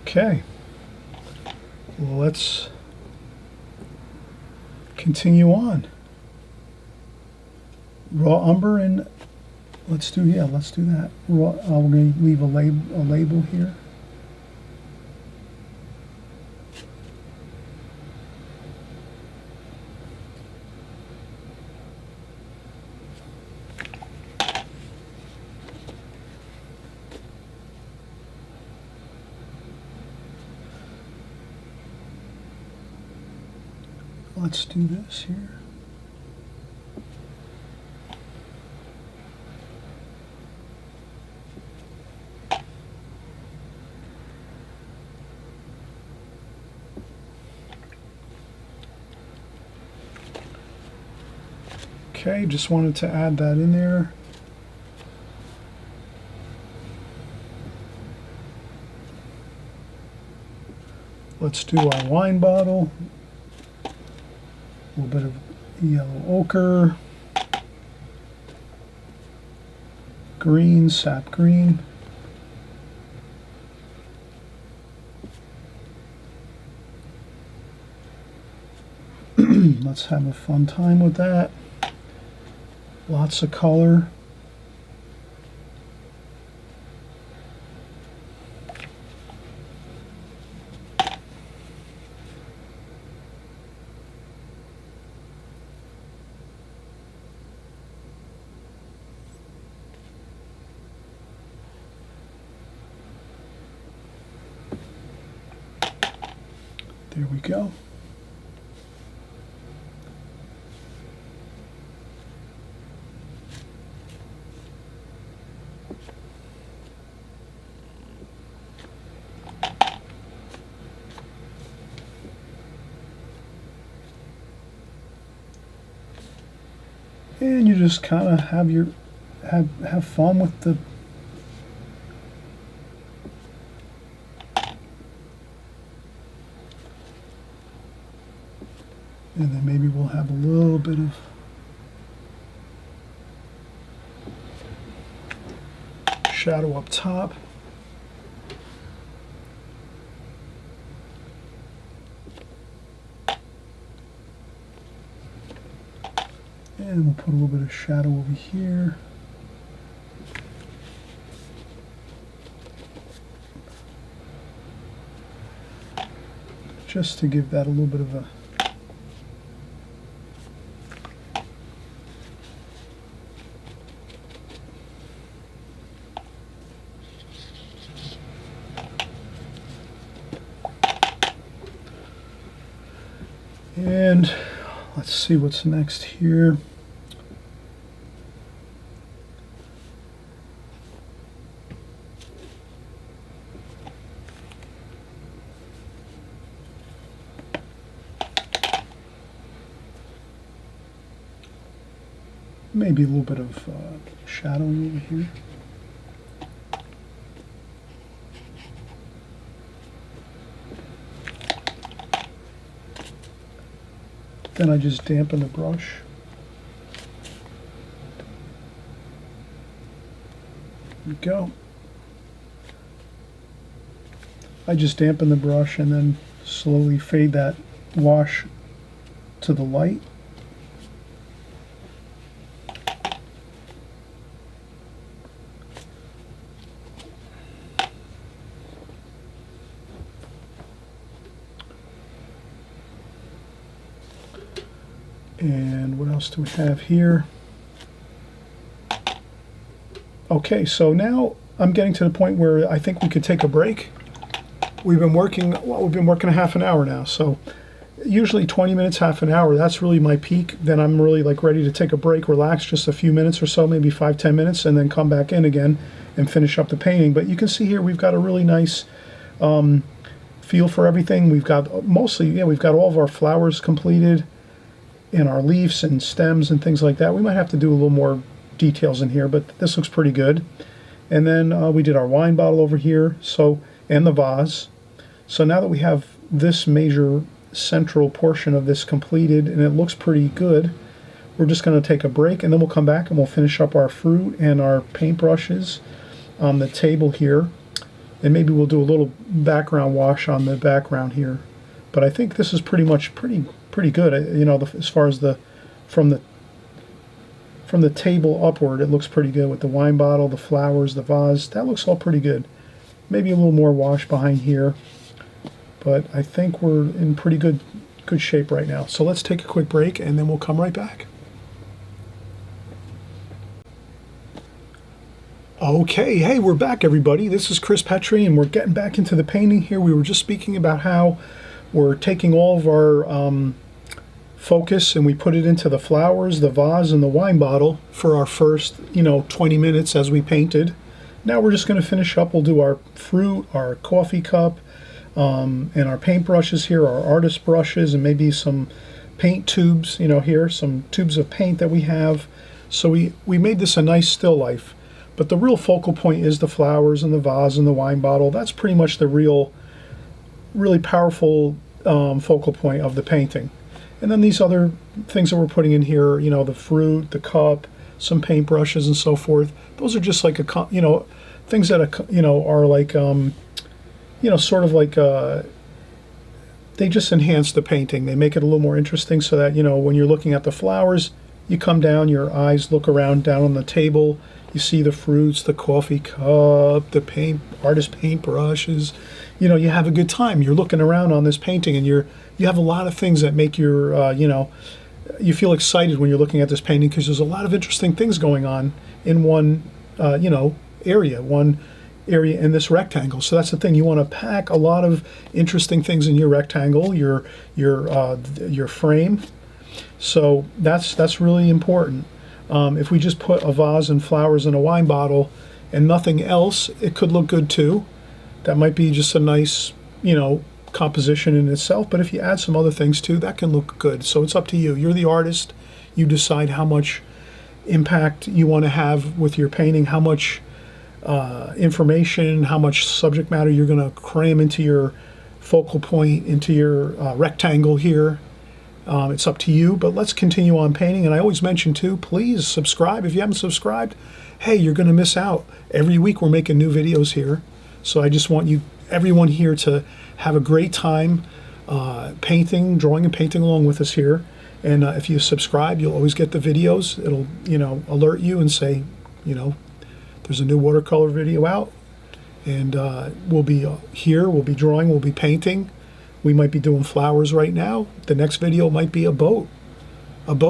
Okay, well, let's continue on. Raw umber, and let's do that. Raw, we're going to leave a label here. Let's do this here. Okay, just wanted to add that in there. Let's do our wine bottle. A little bit of yellow ochre, green, sap green. Let's have a fun time with that. Lots of color. There we go. And you just kind of have fun with the and then maybe we'll have a little bit of shadow up top. And we'll put a little bit of shadow over here. Just to give that a little bit of a and let's see what's next here. Maybe a little bit of shadowing over here. Then I just dampen the brush. There we go. I just dampen the brush and then slowly fade that wash to the light. And what else do we have here? Okay, so now I'm getting to the point where I think we could take a break. We've been working a half an hour now, so usually 20 minutes, half an hour, that's really my peak. Then I'm really like ready to take a break, relax just a few minutes or so, maybe 5-10 minutes, and then come back in again and finish up the painting. But you can see here we've got a really nice feel for everything. We've got mostly, we've got all of our flowers completed and our leaves and stems and things like that. We might have to do a little more details in here, but this looks pretty good. And then we did our wine bottle over here, and the vase. So now that we have this major central portion of this completed and it looks pretty good, we're just going to take a break, and then we'll come back and we'll finish up our fruit and our paintbrushes on the table here, and maybe we'll do a little background wash on the background here. But I think this is pretty good. As far as from the table upward, it looks pretty good with the wine bottle, the flowers, the vase. That looks all pretty good. Maybe a little more wash behind here, but I think we're in pretty good shape right now. So let's take a quick break and then we'll come right back. Okay, hey, we're back, everybody. This is Chris Petrie, and we're getting back into the painting here. We were just speaking about how we're taking all of our focus and we put it into the flowers, the vase, and the wine bottle for our first, 20 minutes as we painted. Now we're just going to finish up. We'll do our fruit, our coffee cup, and our paintbrushes here, our artist brushes, and maybe some paint tubes, here, some tubes of paint that we have. So we made this a nice still life. But the real focal point is the flowers and the vase and the wine bottle. That's pretty much the really powerful focal point of the painting. And then these other things that we're putting in here, the fruit, the cup, some paintbrushes and so forth. Those are just like things that are like sort of like they just enhance the painting. They make it a little more interesting so that when you're looking at the flowers, you come down, your eyes look around down on the table. You see the fruits, the coffee cup, the artist paintbrushes. You have a good time. You're looking around on this painting, and you have a lot of things that make your, you feel excited when you're looking at this painting because there's a lot of interesting things going on in one, area in this rectangle. So that's the thing. You want to pack a lot of interesting things in your rectangle, your frame. So that's really important. If we just put a vase and flowers and a wine bottle and nothing else, it could look good too. That might be just a nice, composition in itself. But if you add some other things too, that can look good. So it's up to you. You're the artist. You decide how much impact you want to have with your painting, how much information, how much subject matter you're going to cram into your focal point, into your rectangle here. It's up to you, but let's continue on painting. And I always mention too, please subscribe. If you haven't subscribed, hey, you're going to miss out. Every week we're making new videos here. So I just want everyone here to have a great time painting, drawing and painting along with us here. And if you subscribe, you'll always get the videos. It'll, alert you and say, there's a new watercolor video out. And we'll be here, we'll be drawing, we'll be painting. We might be doing flowers right now. The next video might be a boat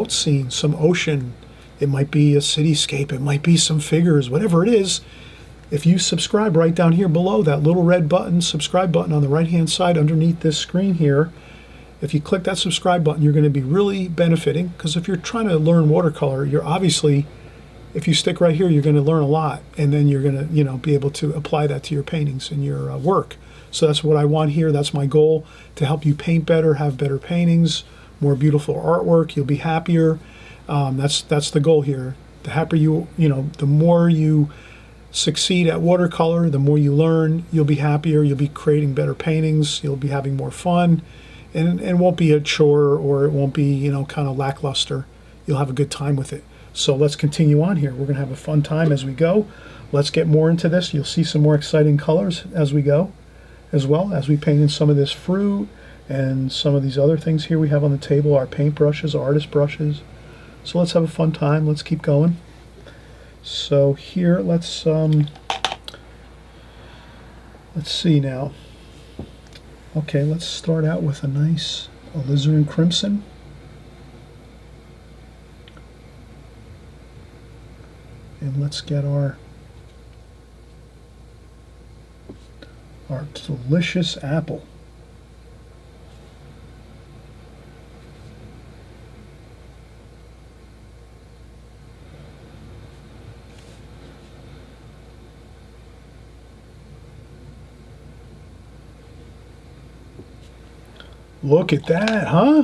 scene, some ocean. It might be a cityscape. It might be some figures, whatever it is. If you subscribe right down here below, that little red button, subscribe button on the right-hand side underneath this screen here, if you click that subscribe button, you're going to be really benefiting, because if you're trying to learn watercolor, you're obviously, if you stick right here, you're going to learn a lot, and then you're going to, be able to apply that to your paintings and your work. So that's what I want here. That's my goal, to help you paint better, have better paintings, more beautiful artwork. You'll be happier. That's the goal here. The happier the more you succeed at watercolor, the more you learn, you'll be happier. You'll be creating better paintings. You'll be having more fun, and it won't be a chore, or it won't be, you know, kind of lackluster. You'll have a good time with it. So let's continue on here. We're going to have a fun time as we go. Let's get more into this. You'll see some more exciting colors as we go, as well as we paint in some of this fruit and some of these other things here we have on the table, our paint brushes, artist brushes. So let's have a fun time. Let's keep going. So here, let's see now. Okay, let's start out with a nice alizarin crimson. And let's get our delicious apple. Look at that, huh?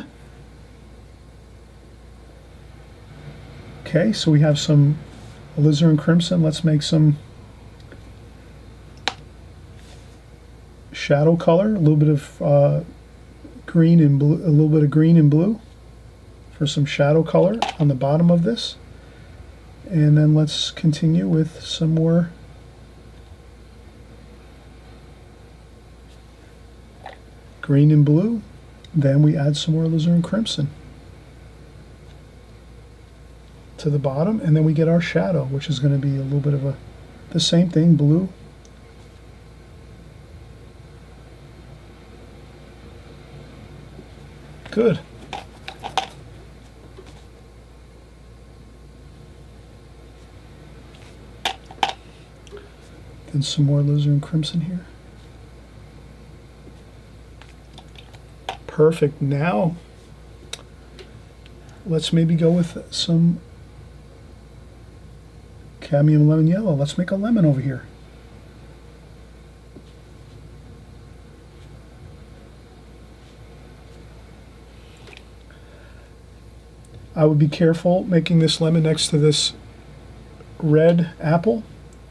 Okay, so we have some alizarin crimson. Let's make some shadow color, a little bit of green and blue, a little bit of green and blue for some shadow color on the bottom of this. And then let's continue with some more green and blue. Then we add some more alizarin crimson to the bottom, and then we get our shadow, which is going to be a little bit of the same thing, blue. Good. Then some more alizarin crimson here. Perfect. Now let's maybe go with some cadmium lemon yellow. Let's make a lemon over here. I would be careful making this lemon next to this red apple.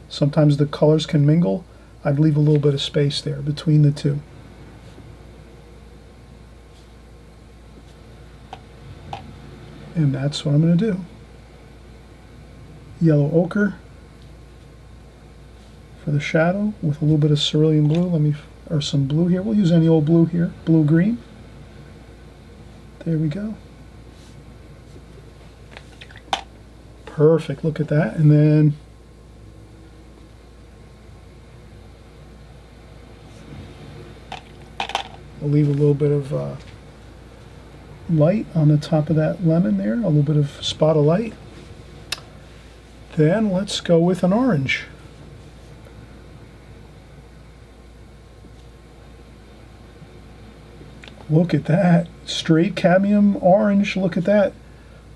Sometimes the colors can mingle. I'd leave a little bit of space there between the two. And that's what I'm going to do. Yellow ochre for the shadow with a little bit of cerulean blue. Or some blue here. We'll use any old blue here. Blue green. There we go. Perfect. Look at that. And then I'll leave a little bit of light on the top of that lemon there, a little bit of spot of light. Then let's go with an orange. Look at that, straight cadmium orange. Look at that.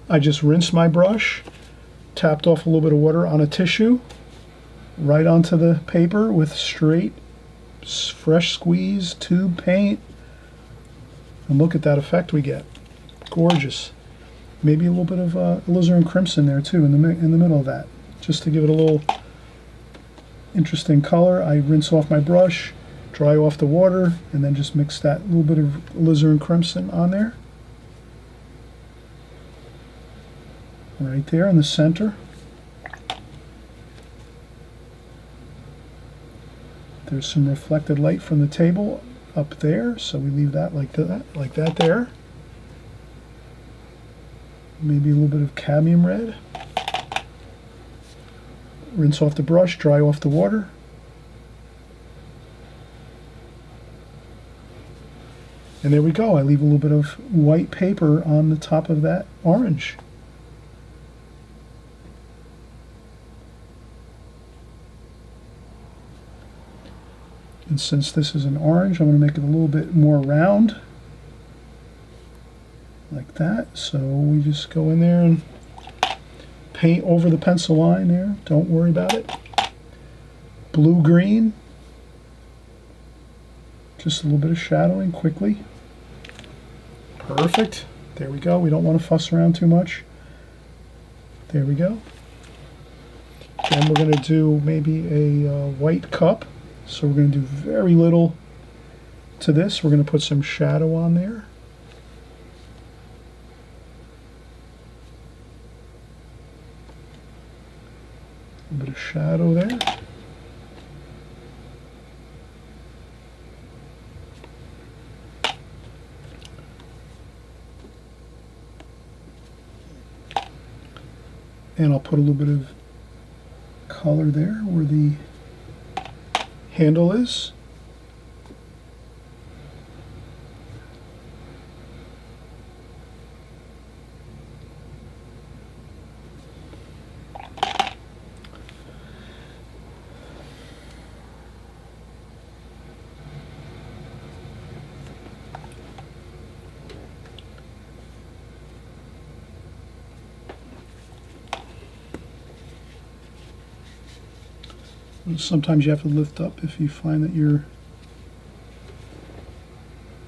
I just rinsed my brush, tapped off a little bit of water on a tissue, right onto the paper with straight, fresh squeeze tube paint. And look at that effect we get. Gorgeous. Maybe a little bit of alizarin crimson there too in the middle of that, just to give it a little interesting color. I rinse off my brush, dry off the water, and then just mix that little bit of alizarin crimson on there. Right there in the center. There's some reflected light from the table up there, so we leave that like that there. Maybe a little bit of cadmium red. Rinse off the brush, dry off the water. And there we go. I leave a little bit of white paper on the top of that orange. And since this is an orange, I'm going to make it a little bit more round, like that. So we just go in there and paint over the pencil line there. Don't worry about it. Blue-green. Just a little bit of shadowing quickly. Perfect. There we go. We don't want to fuss around too much. There we go. Then we're going to do maybe a white cup. So we're going to do very little to this. We're going to put some shadow on there. A bit of shadow there. And I'll put a little bit of color there where the handle is. Sometimes you have to lift up if you find that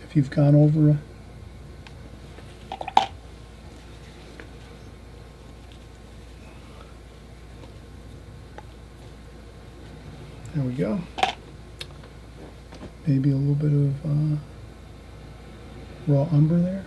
if you've gone over there we go. Maybe a little bit of raw umber there.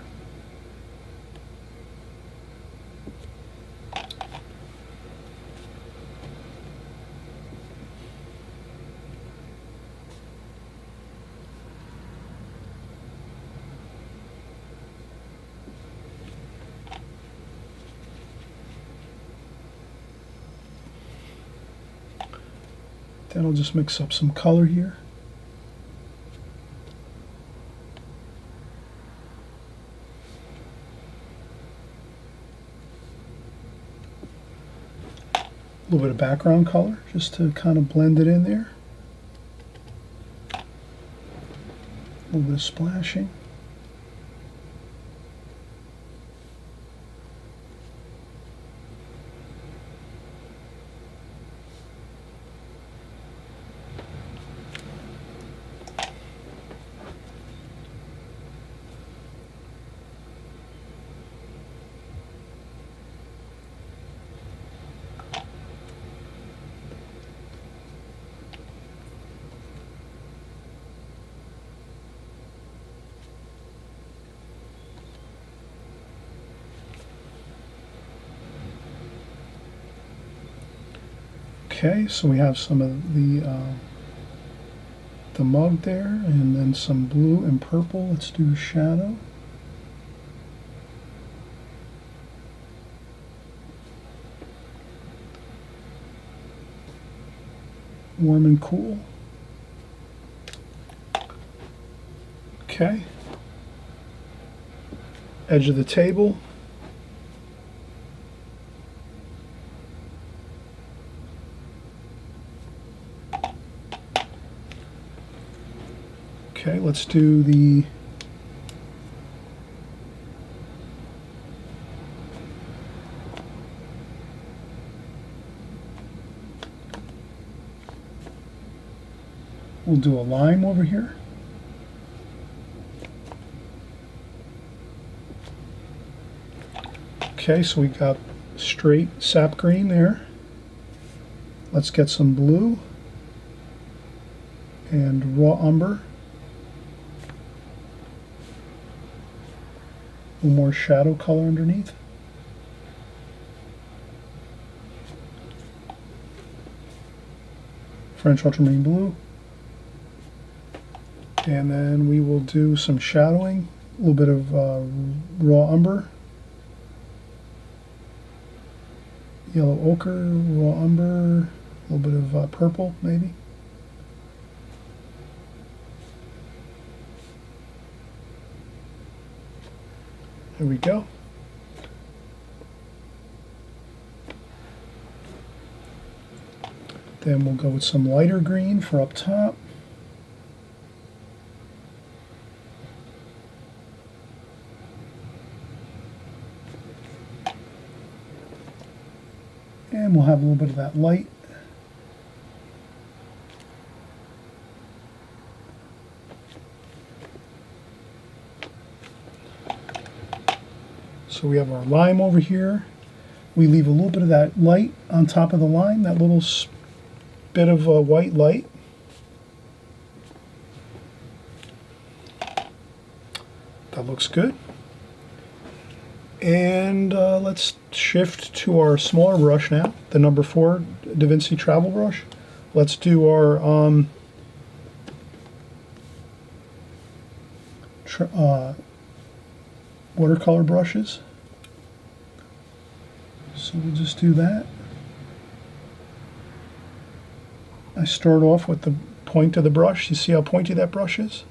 Then I'll just mix up some color here. A little bit of background color just to kind of blend it in there. A little bit of splashing. Okay, so we have some of the mug there, and then some blue and purple. Let's do shadow. Warm and cool. Okay. Edge of the table. Okay, let's do the we'll do a lime over here. Okay, so we got straight sap green there. Let's get some blue and raw umber. A little more shadow color underneath. French ultramarine blue. And then we will do some shadowing. A little bit of raw umber. Yellow ochre, raw umber, a little bit of purple maybe. There we go. Then we'll go with some lighter green for up top. And we'll have a little bit of that light. So we have our lime over here. We leave a little bit of that light on top of the lime, that little bit of white light. That looks good. And let's shift to our smaller brush now, the number 4 Da Vinci travel brush. Let's do our watercolor brushes. So we'll just do that. I start off with the point of the brush. You see how pointy that brush is?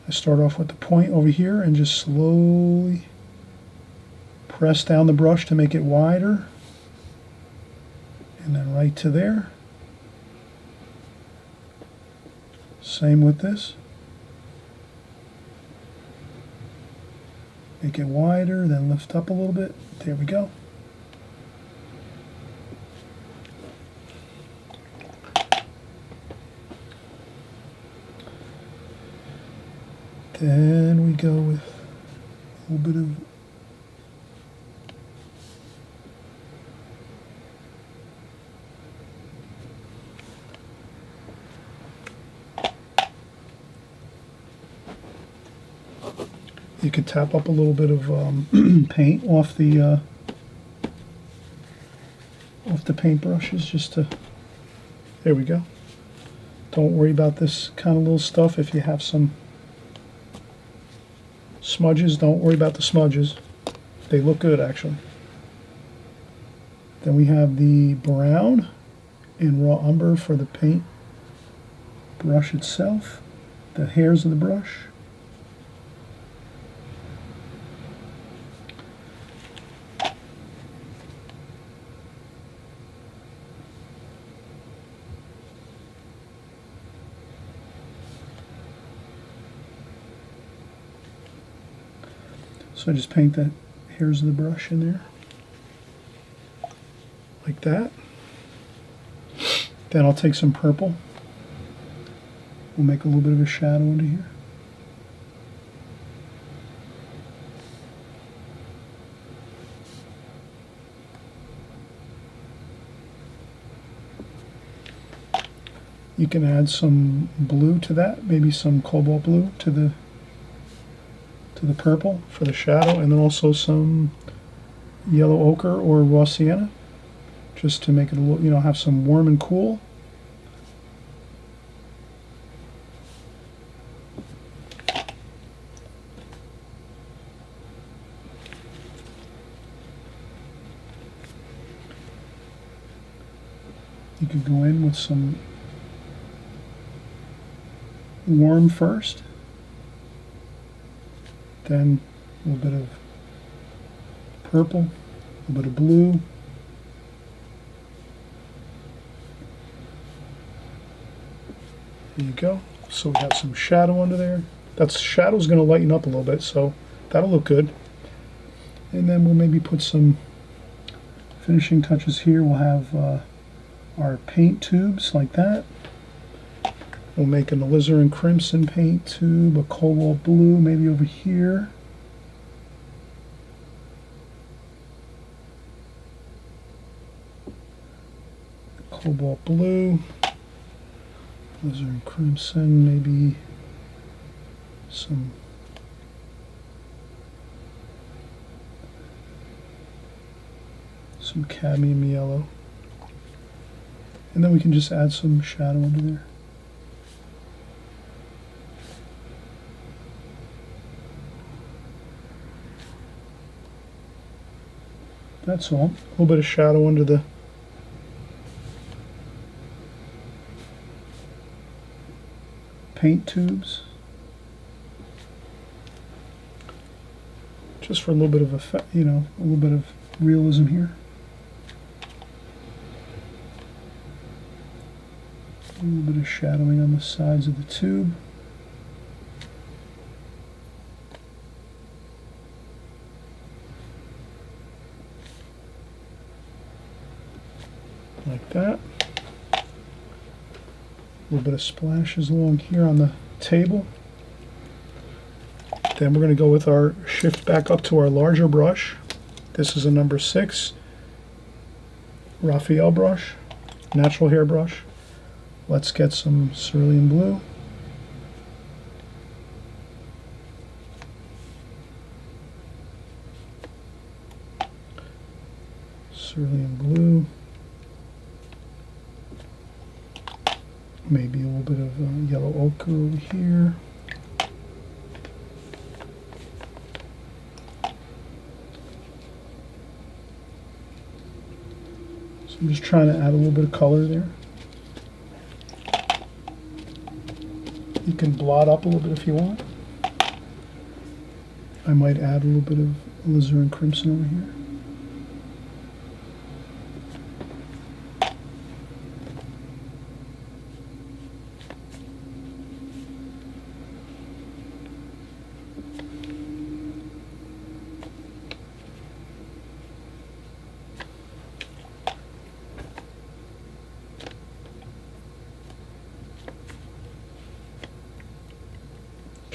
I start off with the point over here and just slowly press down the brush to make it wider. And then right to there. Same with this. Make it wider, then lift up a little bit. There we go. Then we go with a little bit of you could tap up a little bit of paint off the paintbrushes just to, there we go. Don't worry about this kind of little stuff. If you have some smudges, don't worry about the smudges. They look good actually. Then we have the brown and raw umber for the paint brush itself, the hairs of the brush. So I just paint the hairs of the brush in there, like that. Then I'll take some purple. We'll make a little bit of a shadow under here. You can add some blue to that, maybe some cobalt blue to the purple for the shadow, and then also some yellow ochre or raw sienna, just to make it a little, you know, have some warm and cool. You could go in with some warm first, then a little bit of purple, a little bit of blue, there you go. So we have some shadow under there. That shadow's going to lighten up a little bit, so that'll look good. And then we'll maybe put some finishing touches here. We'll have our paint tubes like that. We'll make an alizarin crimson paint tube, a cobalt blue maybe over here. Cobalt blue, alizarin crimson, maybe some cadmium yellow. And then we can just add some shadow under there. That's all. A little bit of shadow under the paint tubes. Just for a little bit of effect, you know, a little bit of realism here. A little bit of shadowing on the sides of the tube. Like that. A little bit of splashes along here on the table. Then we're going to go with our shift back up to our larger brush. This is a number 6 Raphael brush, natural hair brush. Let's get some cerulean blue. cerulean blue. Maybe a little bit of yellow ochre over here. So I'm just trying to add a little bit of color there. You can blot up a little bit if you want. I might add a little bit of alizarin crimson over here.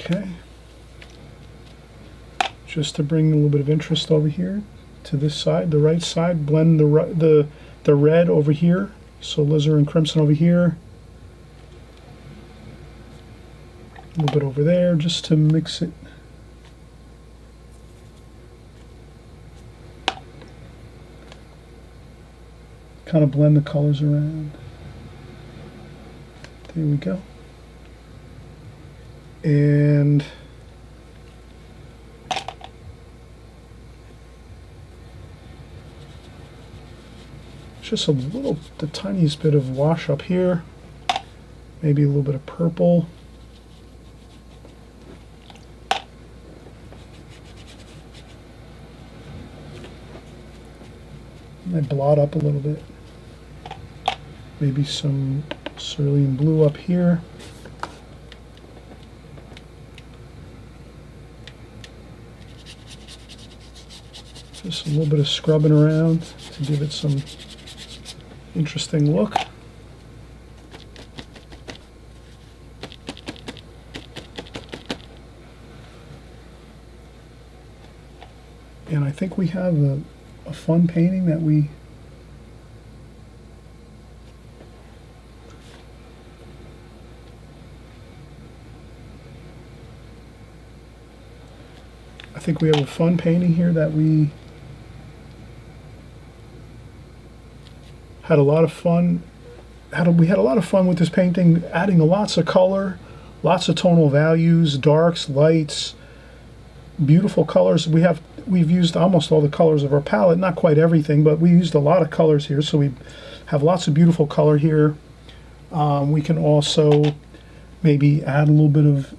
Okay, just to bring a little bit of interest over here to this side, the right side, blend the red over here, so alizarin crimson over here, a little bit over there, just to mix it. Kind of blend the colors around. There we go. And just the tiniest bit of wash up here, maybe a little bit of purple. And I blot up a little bit. Maybe some cerulean blue up here. Just a little bit of scrubbing around to give it some interesting look. And I think we have a fun painting that we have a fun painting here that we had a lot of fun. We had a lot of fun with this painting, adding lots of color, lots of tonal values, darks, lights, beautiful colors. We've used almost all the colors of our palette, not quite everything, but we used a lot of colors here, so we have lots of beautiful color here. We can also maybe add a little bit of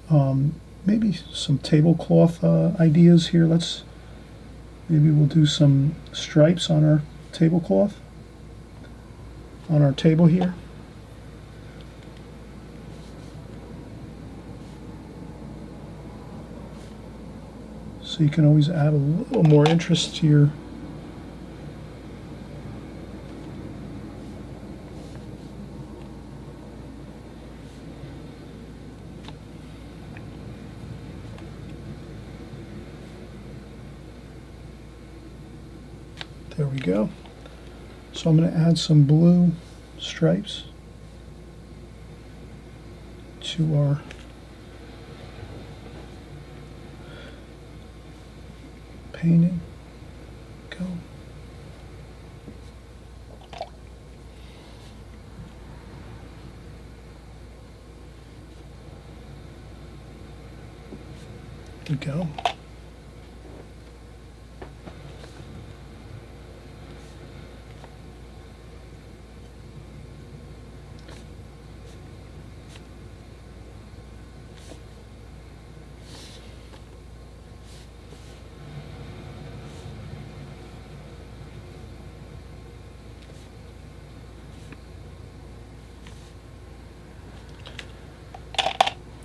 maybe some tablecloth ideas here. Maybe we'll do some stripes on our tablecloth, on our table here. So you can always add a little more interest to your There we go. So I'm going to add some blue stripes to our painting. Go. There we go.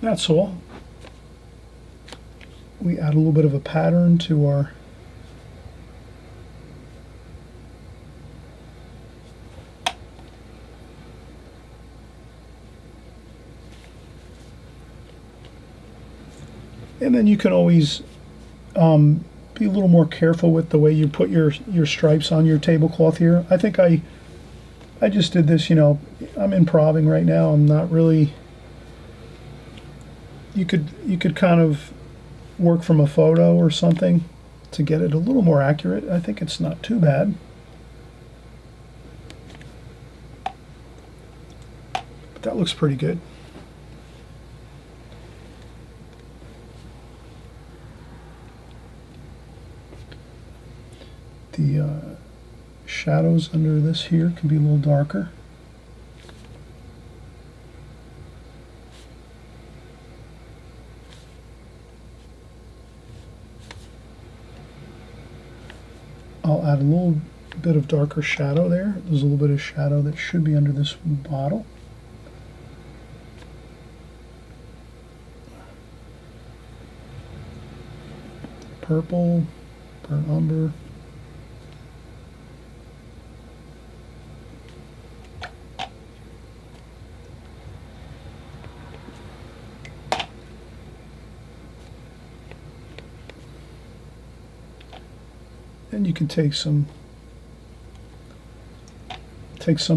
That's all. We add a little bit of a pattern to our and then you can always be a little more careful with the way you put your stripes on your tablecloth here. I think I just did this, I'm improvising right now. I'm not really. You could kind of work from a photo or something to get it a little more accurate. I think it's not too bad. But that looks pretty good. The shadows under this here can be a little darker. I'll add a little bit of darker shadow there. There's a little bit of shadow that should be under this bottle. Purple, burnt umber. And you can take some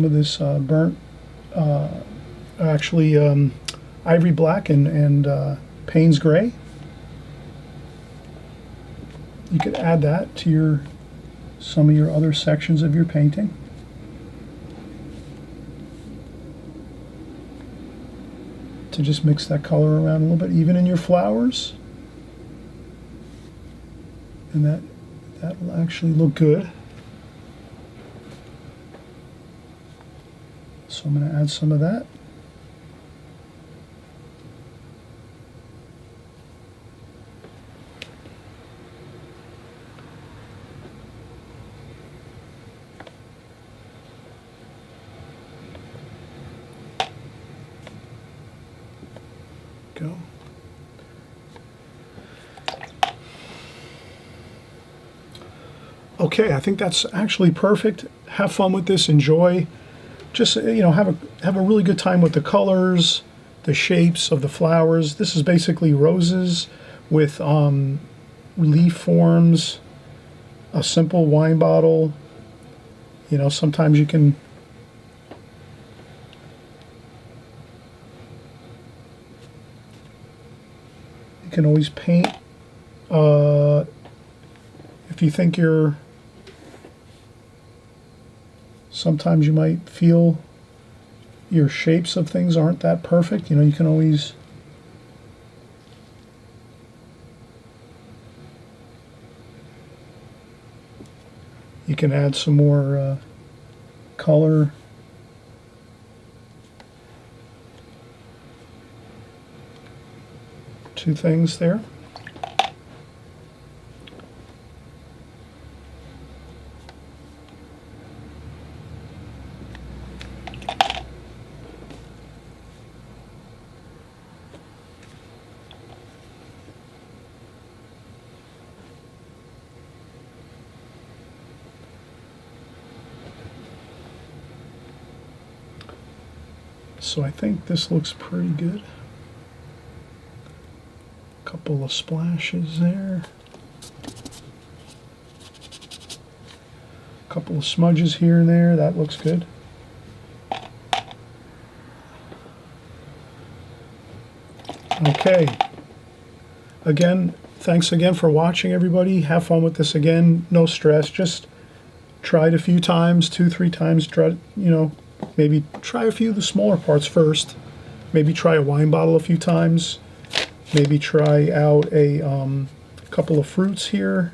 of this burnt, ivory black and Payne's gray. You could add that to some of your other sections of your painting. To just mix that color around a little bit, even in your flowers. And that will actually look good. So I'm going to add some of that. Go. Okay, I think that's actually perfect. Have fun with this, enjoy. Just, you know, have a really good time with the colors, the shapes of the flowers. This is basically roses with leaf forms, a simple wine bottle. You know, sometimes you can always paint if you think sometimes you might feel your shapes of things aren't that perfect. You know, you can always add some more color to things there. So I think this looks pretty good. Couple of splashes there. Couple of smudges here and there. That looks good. Okay. Again, thanks again for watching, everybody. Have fun with this again. No stress. Just try it a few times, 2-3 times. Try, you know, maybe try a few of the smaller parts first. Maybe try a wine bottle a few times. Maybe try out a couple of fruits here.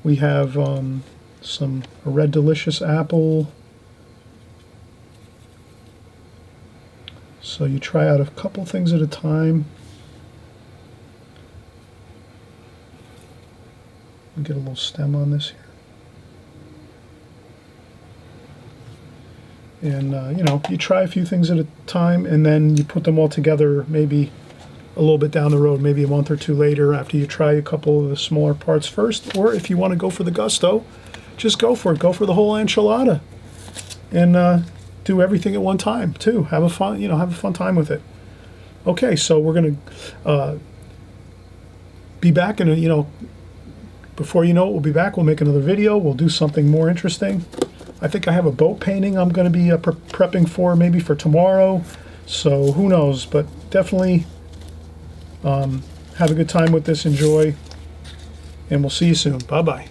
We have a red delicious apple. So you try out a couple things at a time. Get a little stem on this here. And you know, you try a few things at a time, and then you put them all together maybe a little bit down the road, maybe a month or two later, after you try a couple of the smaller parts first. Or if you want to go for the gusto, just go for it. Go for the whole enchilada, and do everything at one time too. Have a fun time with it. Okay, so we're gonna be back in before you know it, we'll be back. We'll make another video. We'll do something more interesting. I think I have a boat painting I'm going to be prepping for, maybe for tomorrow. So who knows? But definitely have a good time with this. Enjoy. And we'll see you soon. Bye-bye.